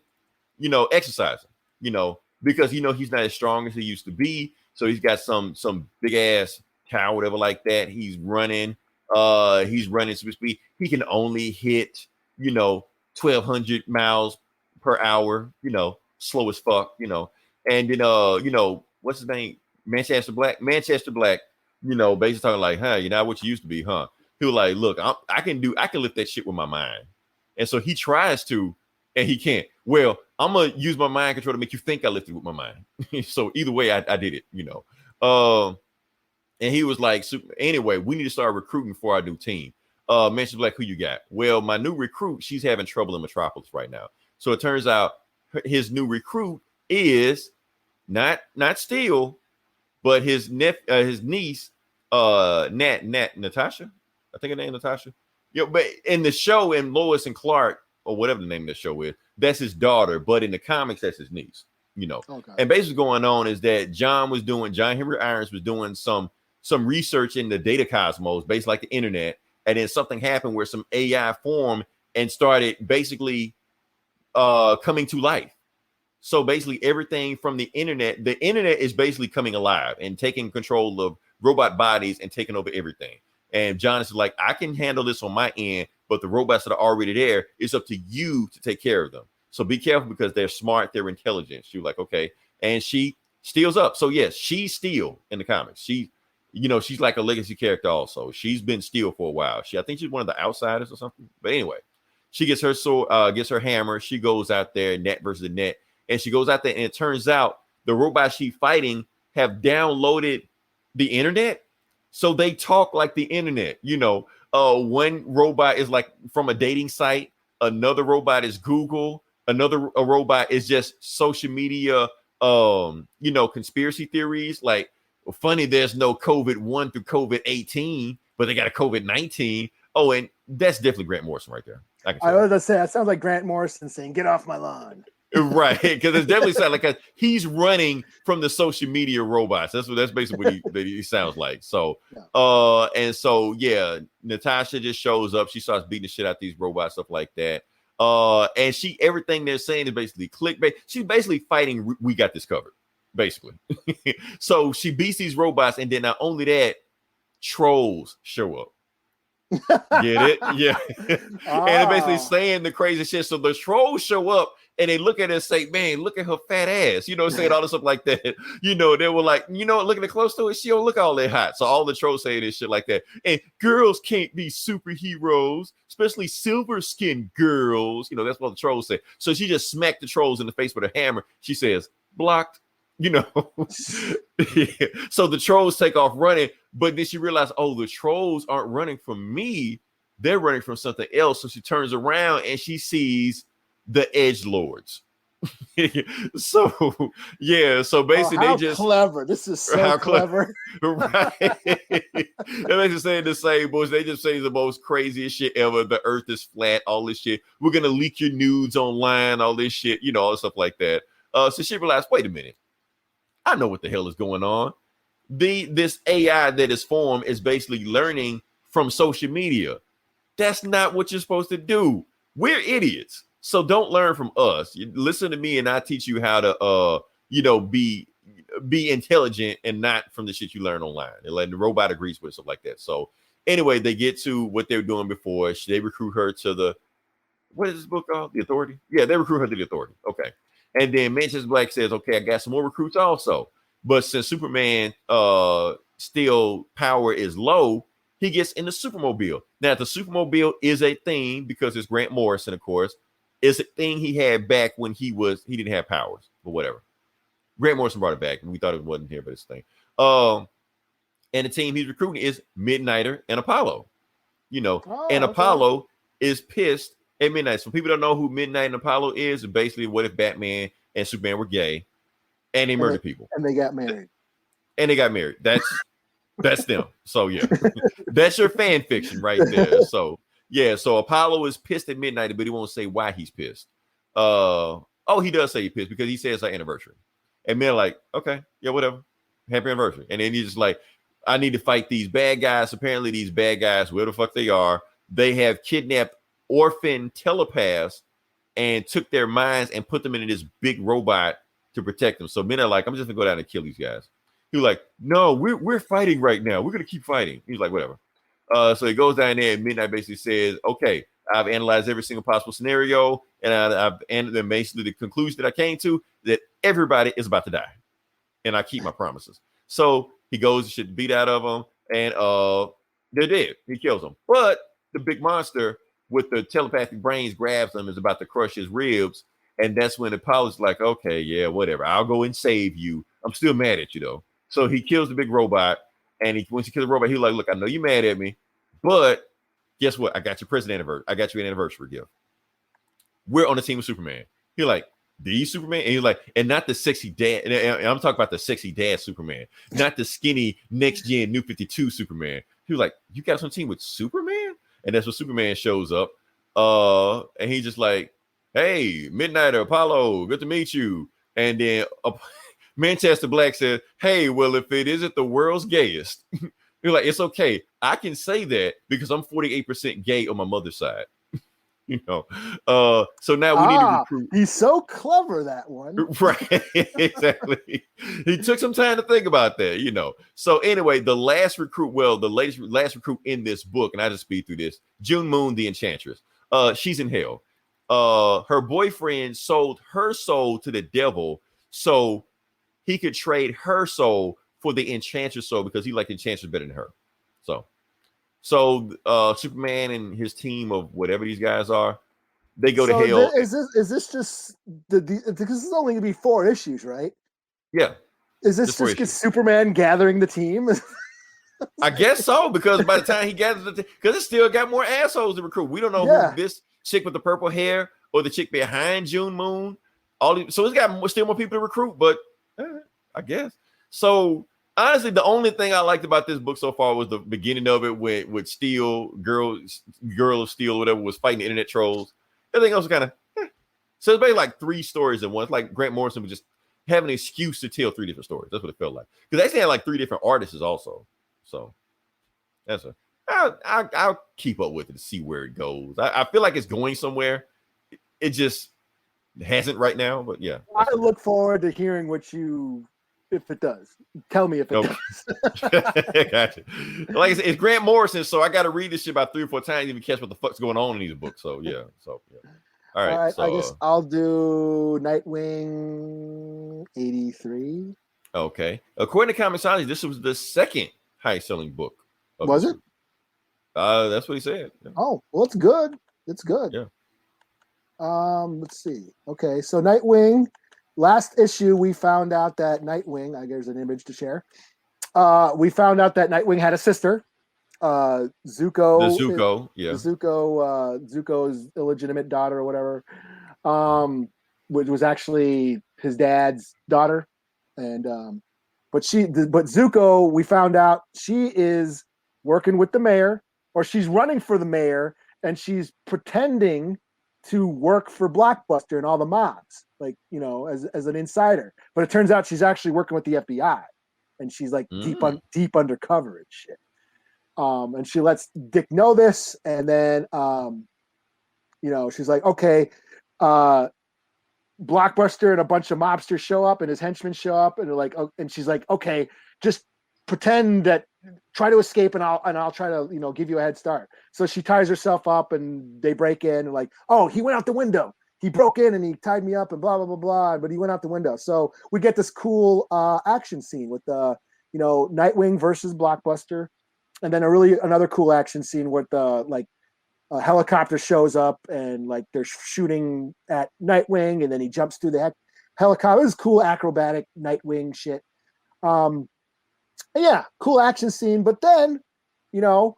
you know, exercising, you know, because, you know, he's not as strong as he used to be. So he's got some big ass cow, whatever like that. He's running super speed. He can only hit, you know, 1,200 miles per hour, you know, slow as fuck, you know. And then you know, what's his name? Manchester Black, you know, basically talking like, huh, you're not what you used to be, huh? He was like, look, I can lift that shit with my mind. And so he tries to, and he can't. Well, I'm gonna use my mind control to make you think I lifted with my mind. So either way, I did it, you know. And he was like, anyway, we need to start recruiting for our new team. Manchester Black, who you got? Well, my new recruit, she's having trouble in Metropolis right now. So it turns out his new recruit is not Steel, but his niece, Natasha. I think her name is Natasha. Yeah, but in the show, in Lois and Clark, or whatever the name of the show is, that's his daughter. But in the comics, that's his niece. You know. Okay. And basically going on is that John Henry Irons was doing some some research in the data cosmos, based like the internet, and then something happened where some AI formed and started basically coming to life. So basically everything from the internet is basically coming alive and taking control of robot bodies and taking over everything. And John is like, I can handle this on my end, but the robots that are already there, it's up to you to take care of them. So be careful because they're smart, they're intelligent. She's like, okay. And she steals up. So yes, she's Steel in the comics. She's like a legacy character also. She's been Steel for a while. I think she's one of the outsiders or something. But anyway, she gets her sword, gets her hammer. She goes out there, net versus net. And she goes out there, and it turns out the robots she's fighting have downloaded the internet. So they talk like the internet. One robot is like from a dating site. Another robot is Google. Another robot is just social media, conspiracy theories. Like, funny, there's no COVID-1 through COVID-18, but they got a COVID-19. Oh, and that's definitely Grant Morrison right there. I was going to say, that sounds like Grant Morrison saying, "Get off my lawn." Right, because it definitely sounds like he's running from the social media robots. That's basically what he sounds like. So, Natasha just shows up. She starts beating the shit out these robots, stuff like that. And everything they're saying is basically clickbait. She's basically fighting. We got this covered, basically. So she beats these robots, and then not only that, trolls show up. Get it? Yeah. And they're basically saying the crazy shit. So the trolls show up and they look at her and say, "Man, look at her fat ass," saying all this stuff like that. They were like, looking at close to it, she don't look all that hot. So all the trolls say this shit like that. And girls can't be superheroes, especially silver skinned girls. That's what the trolls say. So she just smacked the trolls in the face with a hammer. She says, "Blocked." So the trolls take off running, but then she realized, oh, the trolls aren't running from me, they're running from something else. So she turns around and she sees the edgelords. So basically they just clever. This is so clever. Right. They're basically saying the same bullshit. They just say the most craziest shit ever. The earth is flat, all this shit. We're gonna leak your nudes online, all this shit, all stuff like that. So she realized, wait a minute, I know what the hell is going on. This AI that is formed is basically learning from social media. That's not what you're supposed to do. We're idiots. So don't learn from us. You listen to me and I teach you how to be intelligent and not from the shit you learn online. And letting the robot agrees with stuff like that. So anyway, they get to what they were doing before. They recruit her to what is this book called? The Authority? Yeah, they recruit her to the Authority. Okay. And then Manchester Black says, okay, I got some more recruits also. But since Superman still power is low, he gets in the Supermobile. Now, the Supermobile is a thing because it's Grant Morrison, of course. It's a thing he had back when he didn't have powers, but whatever. Grant Morrison brought it back, and we thought it wasn't here, but it's a thing. And the team he's recruiting is Midnighter and Apollo. Apollo is pissed at Midnight. So people don't know who Midnight and Apollo is. Basically, what if Batman and Superman were gay and they murdered people? And they got married. That's them. So yeah, that's your fan fiction right there. So yeah, so Apollo is pissed at Midnight, but he won't say why he's pissed. He does say he's pissed because he says our anniversary. And men are like, okay, yeah, whatever. Happy anniversary. And then he's just like, I need to fight these bad guys. Apparently, these bad guys, whoever the fuck they are, they have kidnapped orphan telepaths and took their minds and put them into this big robot to protect them. So men are like, I'm just gonna go down and kill these guys. He was like, no, we're fighting right now. We're gonna keep fighting. He's like, whatever. So he goes down there and Midnight basically says, okay, I've analyzed every single possible scenario, and and basically the conclusion that I came to that everybody is about to die, and I keep my promises. So he goes and shit beat out of them, and they're dead. He kills them, but the big monster with the telepathic brains grabs him, is about to crush his ribs, and that's when Apollo's like, okay, yeah, whatever, I'll go and save you. I'm still mad at you though. So he kills the big robot, and once he kills the robot, he's like, look, I know you're mad at me, but guess what? I got your present anniversary. I got you an anniversary gift. We're on the team with Superman. He's like, the Superman? And he's like, and not the sexy dad. And I'm talking about the sexy dad Superman, not the skinny next gen New 52 Superman. He was like, you got some team with Superman? And that's when Superman shows up. And he's just like, hey, Midnighter, Apollo, good to meet you. And then Manchester Black said, "Hey, well, if it isn't the world's gayest, you're like, it's okay. I can say that because I'm 48% gay on my mother's side." You know, so now we need to recruit. He's so clever, that one. Right, exactly. He took some time to think about that, you know. So anyway, the last recruit, last recruit in this book, and I just speed through this. June Moon, the Enchantress. She's in hell. Her boyfriend sold her soul to the devil so he could trade her soul for the Enchantress soul because he liked the Enchantress better than her. So Superman and his team of whatever these guys are, they go to hell. Is this just because this is only gonna be 4 issues, right? Yeah. Is this just Superman gathering the team? I guess so, because by the time he gathers the because it still got more assholes to recruit. We don't know who this chick with the purple hair or the chick behind June Moon. So it's got still more people to recruit, but I guess. So honestly, the only thing I liked about this book so far was the beginning of it with Steel, Girl of Steel, whatever, was fighting the internet trolls. Everything else was kind of So it's basically like 3 stories in one. It's like Grant Morrison was just having an excuse to tell 3 different stories. That's what it felt like. Because they actually had like 3 different artists also. So that's I'll keep up with it to see where it goes. I feel like it's going somewhere. It just hasn't right now, but yeah. I look forward to hearing if it does. Tell me if it does. Gotcha. Like I said, it's Grant Morrison, so I got to read this shit about 3 or 4 times to even catch what the fuck's going on in these books. So yeah. All right. So, I guess I'll do Nightwing 83. Okay. According to Comicsology, this was the second highest selling book. Was it? That's what he said. Yeah. Oh, well, it's good. It's good. Yeah. Let's see. Okay, so Nightwing. Last issue, we found out that Nightwing. There's an image to share. We found out that Nightwing had a sister, Zuko. The Zuko, yeah. Zuko's illegitimate daughter or whatever, which was actually his dad's daughter, and but Zuko, we found out she is working with the mayor, or she's running for the mayor, and she's pretending to work for Blockbuster and all the mobs, like, you know, as an insider. But it turns out she's actually working with the FBI, and she's like deep undercover and shit. And she lets Dick know this, and then you know, she's like, okay, Blockbuster and a bunch of mobsters show up, and his henchmen show up, and they're like, oh, and she's like, okay, just pretend that, try to escape, and I'll try to, you know, give you a head start. So she ties herself up, and they break in, and like, oh, he went out the window. He broke in and he tied me up and blah blah blah blah. But he went out the window. So we get this cool action scene with the, you know, Nightwing versus Blockbuster, and then another cool action scene where the a helicopter shows up and like they're shooting at Nightwing, and then he jumps through the helicopter. This is cool acrobatic Nightwing shit. Yeah, cool action scene. But then, you know,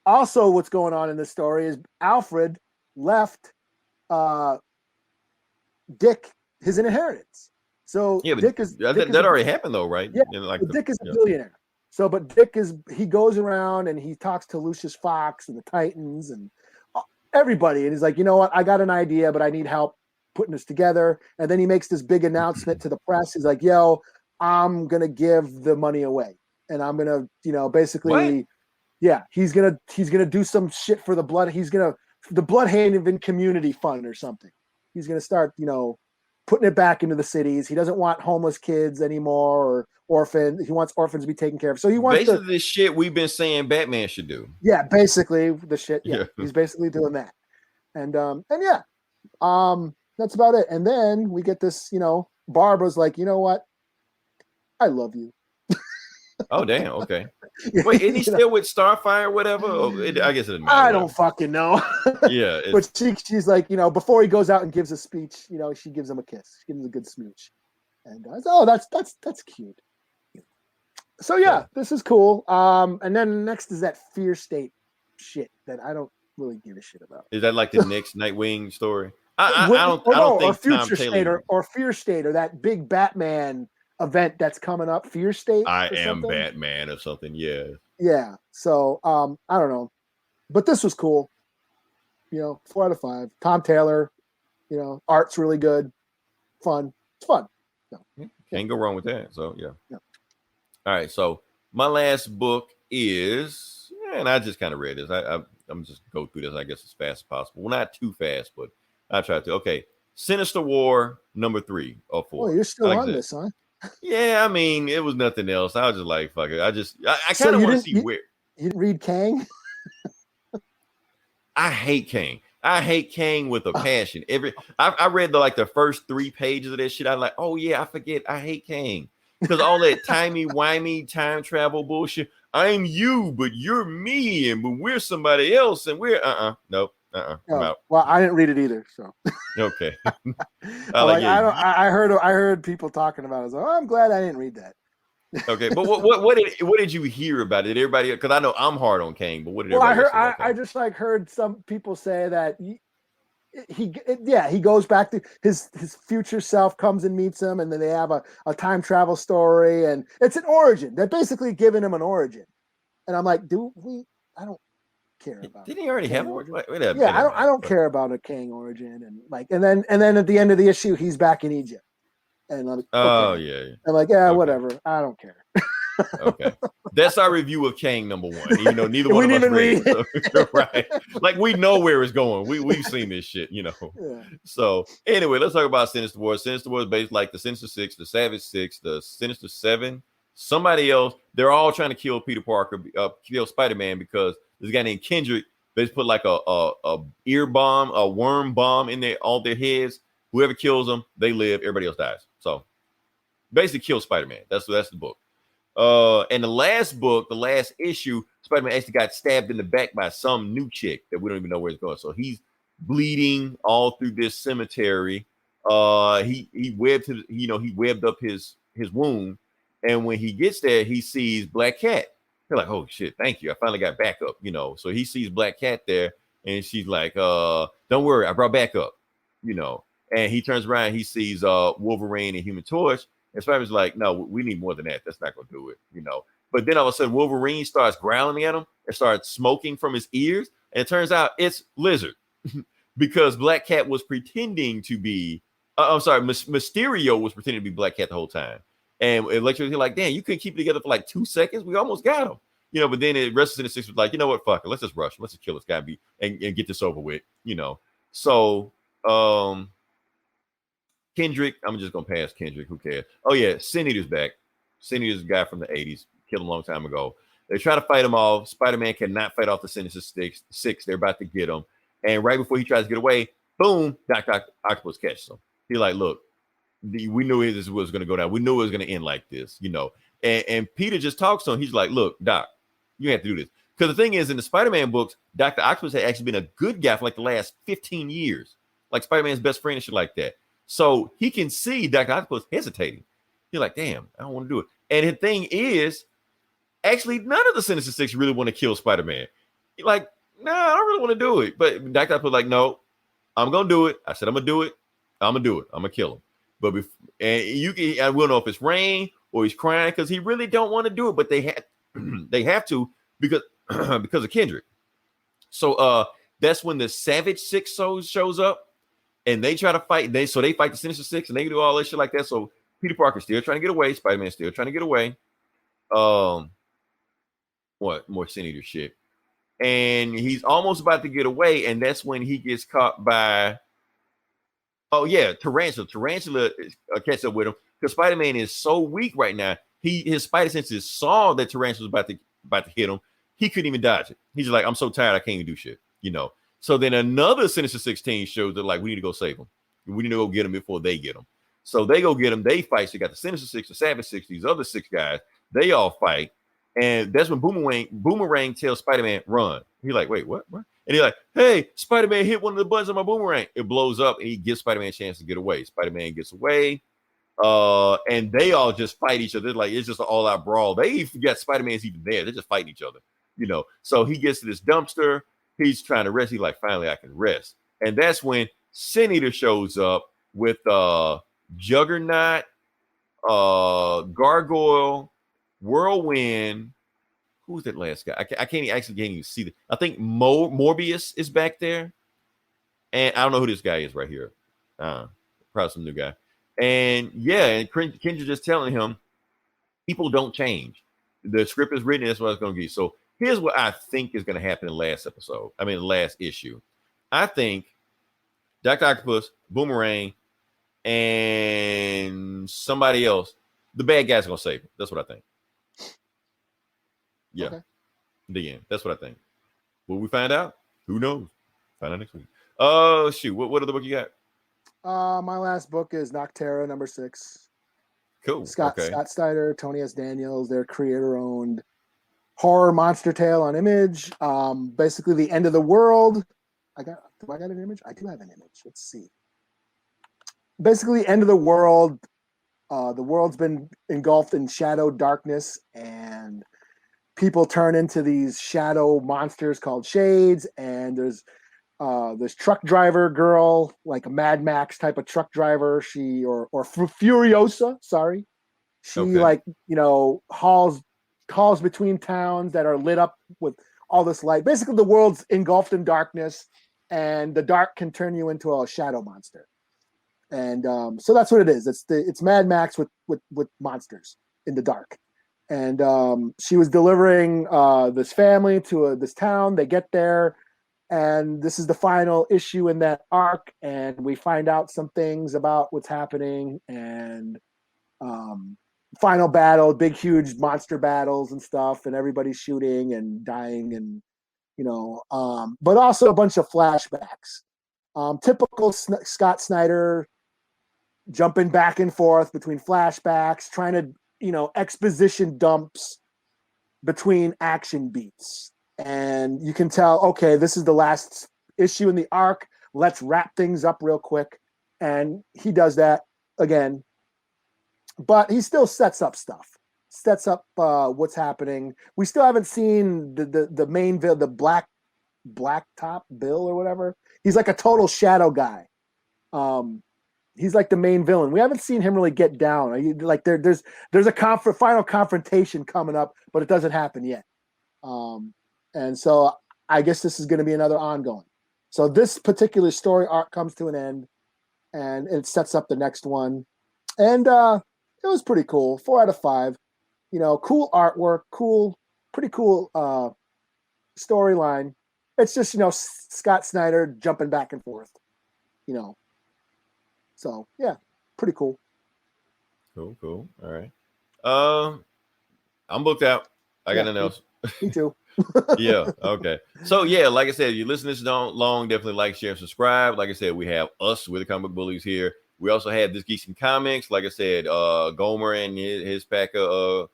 also what's going on in this story is Alfred left Dick his inheritance. So yeah, Dick is that already happened though, right? Yeah, Dick is a billionaire. So, but Dick he goes around and he talks to Lucius Fox and the Titans and everybody, and he's like, you know what, I got an idea, but I need help putting this together. And then he makes this big announcement to the press. He's like, yo, I'm gonna give the money away, and I'm gonna, you know, basically, what? Yeah, he's gonna do some shit for the Bloodhaven Community Fund or something. He's gonna start, you know, putting it back into the cities. He doesn't want homeless kids anymore or orphans. He wants orphans to be taken care of. So he wants basically the shit we've been saying Batman should do. Yeah, basically the shit. Yeah, he's basically doing that. And yeah, that's about it. And then we get this, you know, Barbara's like, you know what? I love you. Oh damn! Okay. Wait, isn't he still with Starfire or whatever? I guess it doesn't matter. I don't fucking know. Yeah, but she's like, you know, before he goes out and gives a speech, you know, she gives him a kiss. She gives him a good smooch, and that's cute. So yeah, this is cool. And then next is that Fear State shit that I don't really give a shit about. Is that like the next Nightwing story? I don't think Future State or Fear State or that big Batman event that's coming up, Fear State. I am Batman or something. Yeah. So I don't know, but this was cool. You know, 4 out of 5. Tom Taylor. You know, art's really good. Fun. It's fun. So. Can't go wrong with that. So yeah. Yeah. All right. So my last book is, and I just kind of read this. I'm just go through this, I guess, as fast as possible. Well, not too fast, but I tried to. Okay. Sinister War #3 or 4. Oh, you're still like on that. this, huh? Yeah, I mean, it was nothing else. I was just like, fuck it. I So kind of you want to didn't- see where. You didn't read Kang? I hate Kang. I hate Kang with a passion. I read the first 3 pages of that shit. I'm like, oh yeah, I forget. I hate Kang because all that timey-wimey time travel bullshit. I'm you, but you're me, but we're somebody else, and we're nope. I'm out. Well, I didn't read it either. So Okay. I heard people talking about it. So I'm glad I didn't read that. Okay, but what did you hear about it? Did everybody? Because I know I'm hard on Kang, but what did everybody? I just heard some people say that he goes back to his future self, comes and meets him, and then they have a time travel story, and it's an origin. They're basically giving him an origin, and I'm like, I don't care about. Didn't he already have one? I don't care about a Kang origin, and then at the end of the issue, he's back in Egypt. And I'm like, okay. yeah. I'm like, yeah, whatever. I don't care. Okay, that's our review of Kang #1. You know, neither one of us read it. So, right? Like we know where it's going. We've seen this shit. You know. Yeah. So anyway, let's talk about Sinister War. Sinister War is based like the Sinister Six, the Savage Six, the Sinister Seven, somebody else. They're all trying to kill Peter Parker, kill Spider-Man because this guy named Kendrick. They just put like a ear bomb, a worm bomb in all their heads. Whoever kills them, they live. Everybody else dies. So basically, kill Spider-Man. That's the book. And the last book, the last issue, Spider-Man actually got stabbed in the back by some new chick that we don't even know where it's going. So he's bleeding all through this cemetery. He webbed up his wound, and when he gets there, he sees Black Cat. They're like, "Oh shit, thank you! I finally got backup." You know, so he sees Black Cat there, and she's like, "Don't worry, I brought backup." You know, and he turns around, he sees Wolverine and Human Torch. And Spider-Man's like, no, we need more than that. That's not going to do it, you know. But then all of a sudden, Wolverine starts growling at him and starts smoking from his ears. And it turns out it's Lizard because Black Cat was pretending to be, Mysterio was pretending to be Black Cat the whole time. And Electro was like, damn, you couldn't keep it together for like 2 seconds? We almost got him. You know, but then the rest of the Six was like, you know what, fuck it. Let's just rush. Let's just kill this guy and get this over with, you know. So, Kendrick, I'm just gonna pass Kendrick. Who cares? Oh yeah, Sin Eater's back. Sin Eater's a guy from the 80s, killed him a long time ago. They try to fight him off. Spider-Man cannot fight off the Sinister Six. They're about to get him, and right before he tries to get away, boom, Dr. Octopus catches him. He's like, "Look, we knew this was gonna go down. We knew it was gonna end like this, you know." And Peter just talks to him. He's like, "Look, Doc, you have to do this." Because the thing is, in the Spider-Man books, Dr. Octopus had actually been a good guy for like the last 15 years, like Spider-Man's best friend and shit like that. So he can see Dr. Octopus hesitating. He's like, damn, I don't want to do it. And the thing is, actually, none of the Sinister Six really want to kill Spider-Man. He's like, no, I don't really want to do it. But Dr. Octopus like, no, I'm going to do it. I said, I'm going to do it. I'm going to do it. I'm going to kill him. But I will know if it's rain or he's crying because he really don't want to do it. But they have to because of Kendrick. So that's when the Savage Six shows up. And they try to fight. They fight the Sinister Six, and they do all this shit like that. So Peter Parker's still trying to get away. Spider-Man's still trying to get away. What more Sin Eater shit? And he's almost about to get away, and that's when he gets caught by. Oh yeah, Tarantula. Tarantula catches up with him because Spider-Man is so weak right now. His spider senses saw that Tarantula was about to hit him. He couldn't even dodge it. He's like, I'm so tired, I can't even do shit. You know. So then another Sinister 16 shows that like we need to go save them. We need to go get them before they get them. So they go get them. They fight. So you got the Sinister Six, the Savage Six, these other 6 guys. They all fight, and that's when Boomerang tells Spider-Man, "Run." He's like, "Wait, what? What?" And he's like, "Hey, Spider-Man hit one of the buttons on my boomerang." It blows up, and he gives Spider-Man a chance to get away. Spider-Man gets away, and they all just fight each other. Like it's just an all-out brawl. They forget Spider-Man's even there. They're just fighting each other, you know. So he gets to this dumpster. He's trying to rest. He's like, finally, I can rest. And that's when Sin Eater shows up with Juggernaut, Gargoyle, Whirlwind. Who's that last guy? I can't even see that. I think Morbius is back there. And I don't know who this guy is right here. Probably some new guy. And Kendra just telling him, people don't change. The script is written, that's what it's going to be. So here's what I think is going to happen in the last issue. I think Dr. Octopus, Boomerang, and somebody else, the bad guys are going to save him. That's what I think. Yeah. Okay. The end. That's what I think. Will we find out? Who knows? Find out next week. Oh, shoot. What other book you got? My last book is Nocterra, number 6. Cool. Scott Snyder, Tony S. Daniels, their creator-owned horror monster tale on Image. Basically, the end of the world. Do I got an image? I do have an image. Let's see. Basically, end of the world. The world's been engulfed in shadow darkness, and people turn into these shadow monsters called shades. And there's this truck driver girl, like a Mad Max type of truck driver. She or Furiosa, sorry. She hauls between towns that are lit up with all this light. Basically, the world's engulfed in darkness, and the dark can turn you into a shadow monster. And so that's what it is. It's Mad Max with monsters in the dark. And she was delivering this family to this town. They get there, and this is the final issue in that arc. And we find out some things about what's happening. And final battle, big, huge monster battles and stuff. And everybody's shooting and dying, and but also a bunch of flashbacks. Typical Scott Snyder, jumping back and forth between flashbacks, trying to, exposition dumps between action beats. And you can tell, okay, this is the last issue in the arc. Let's wrap things up real quick. And he does that again. But he still sets up stuff, what's happening. We still haven't seen the main villain, the black top Bill or whatever. He's like a total shadow guy. He's like the main villain. We haven't seen him really get down. Like there's a final confrontation coming up, but it doesn't happen yet. And so I guess this is going to be another ongoing. So this particular story arc comes to an end, and it sets up the next one. And it was pretty cool. 4 out of 5. Cool artwork, pretty cool storyline. It's just Scott Snyder jumping back and forth. So yeah, pretty cool. Cool. All right. I'm booked out. I got nothing else. Me too. Yeah. Okay. So yeah, like I said, if you listen to this long, definitely like, share, and subscribe. Like I said, we have us with the Comic Bullies here. We also have This Geeks and Comics. Like I said, Gomer and his pack of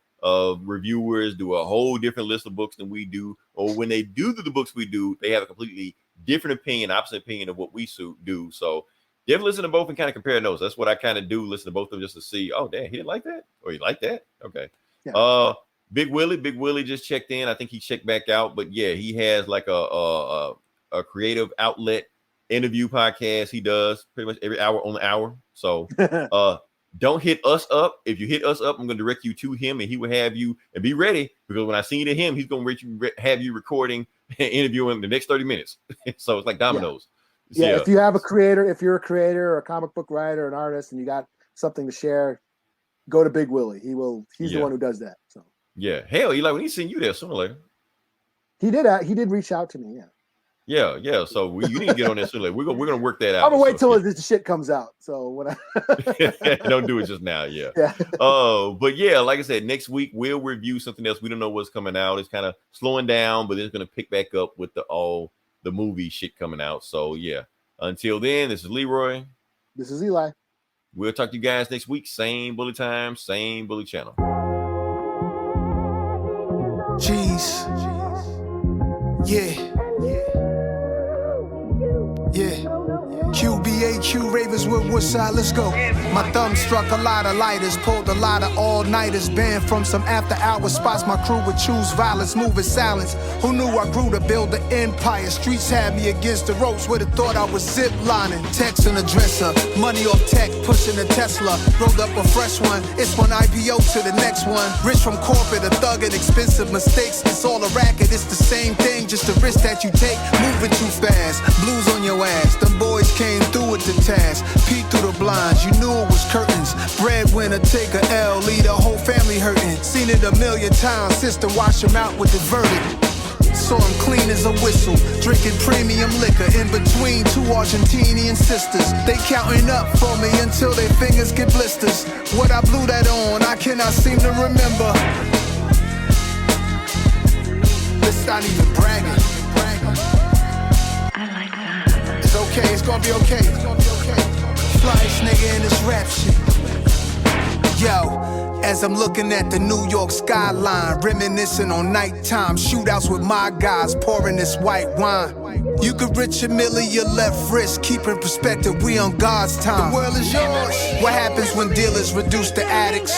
reviewers do a whole different list of books than we do. Or when they do the books we do, they have a completely different opinion, opposite opinion of what we do. So definitely listen to both and kind of compare notes. That's what I kind of do. Listen to both of them just to see, oh, damn, he didn't like that? Or he liked that? Okay. Yeah. Big Willie just checked in. I think he checked back out. But yeah, he has like a creative outlet interview podcast he does pretty much every hour on the hour. So don't hit us up. If you hit us up, I'm going to direct you to him, and he will have you, and be ready, because when I send you to him, he's going to have you recording and interviewing the next 30 minutes. So it's like dominoes. Yeah. If you have a creator, if you're a creator or a comic book writer, an artist, and you got something to share, go to Big Willie. He's the one who does that. So yeah, hell, when he send you there sooner or later. He did reach out to me. Yeah. So you need to get on that sooner. We're gonna work that out. I'm gonna wait till the shit comes out. So when don't do it just now. Yeah. But yeah, like I said, next week we'll review something else. We don't know what's coming out. It's kind of slowing down, but it's gonna pick back up with the movie shit coming out. So yeah. Until then, this is Leroy. This is Eli. We'll talk to you guys next week. Same bully time, same bully channel. Jeez. Yeah. QBAQ Ravenswood Woodside, let's go. My thumb struck a lot of lighters, pulled a lot of all-nighters, banned from some after-hour spots. My crew would choose violence, moving silence. Who knew I grew to build an empire? Streets had me against the ropes, would've thought I was zip-lining. Text and a dresser, money off tech, pushing a Tesla. Rolled up a fresh one, it's one IPO to the next one. Rich from corporate, a thug and expensive mistakes. It's all a racket, it's the same thing, just the risk that you take. Moving too fast, blues on your ass. Them boys came through new at the task. Peek through the blinds, you knew it was curtains. Breadwinner, take a L, leave the whole family hurting. Seen it a million times, sister wash him out with the verdict. Saw him clean as a whistle, drinking premium liquor in between two Argentinian sisters. They counting up for me until their fingers get blisters. What I blew that on, I cannot seem to remember. It's not even bragging. I like that. It's okay, it's gonna be okay. Flyest nigga in this rap shit. Yo, as I'm looking at the New York skyline, reminiscing on nighttime shootouts with my guys, pouring this white wine. You could rich a milli your left wrist, keep in perspective, we on God's time. The world is yours. What happens when dealers reduce to addicts?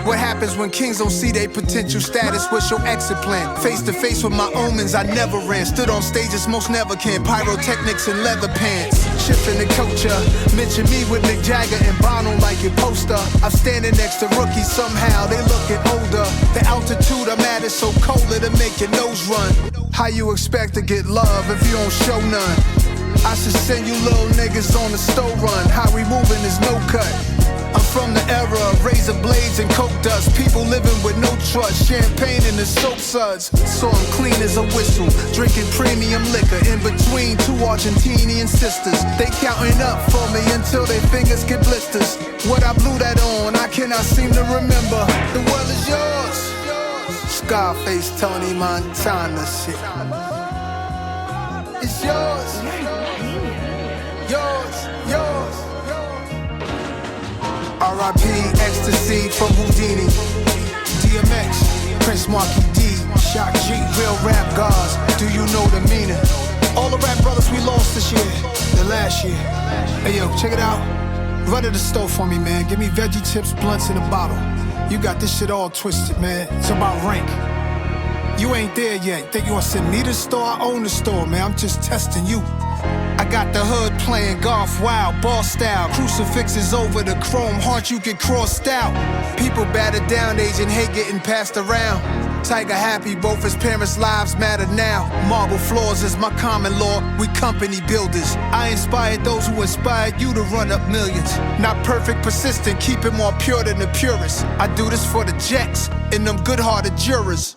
What happens when kings don't see their potential status? What's your exit plan? Face to face with my omens, I never ran. Stood on stages most never can. Pyrotechnics and leather pants. Shifting the culture. Mention me with Mick Jagger and Bono like your poster. I'm standing next to rookies, somehow they looking older. The altitude I'm at is so cold it'll make your nose run. How you expect to get love if you don't show none? I should send you little niggas on the stove run. How we moving is no cut. I'm from the era of razor blades and coke dust. People living with no trust, champagne in the soap suds. Saw him clean as a whistle, drinking premium liquor in between two Argentinian sisters. They counting up for me until their fingers get blisters. What I blew that on, I cannot seem to remember. The world is yours. Scarface, Tony Montana shit. It's yours. Yours, yours. R.I.P. Ecstasy from Houdini. DMX, Prince Marky D, Shock G, real rap gods. Do you know the meaning? All the rap brothers we lost this year, the last year. Hey yo, check it out. Run to the store for me, man. Give me veggie chips, blunts in a bottle. You got this shit all twisted, man. It's about rank. You ain't there yet. Think you gonna send me to the store? I own the store, man. I'm just testing you. I got the hood playing golf wild, ball style. Crucifixes over the chrome heart, you get crossed out. People battered down, Asian hate getting passed around. Tiger happy, both his parents' lives matter now. Marble floors is my common law, we company builders. I inspired those who inspired you to run up millions. Not perfect, persistent, keep it more pure than the purest. I do this for the jacks and them good-hearted jurors.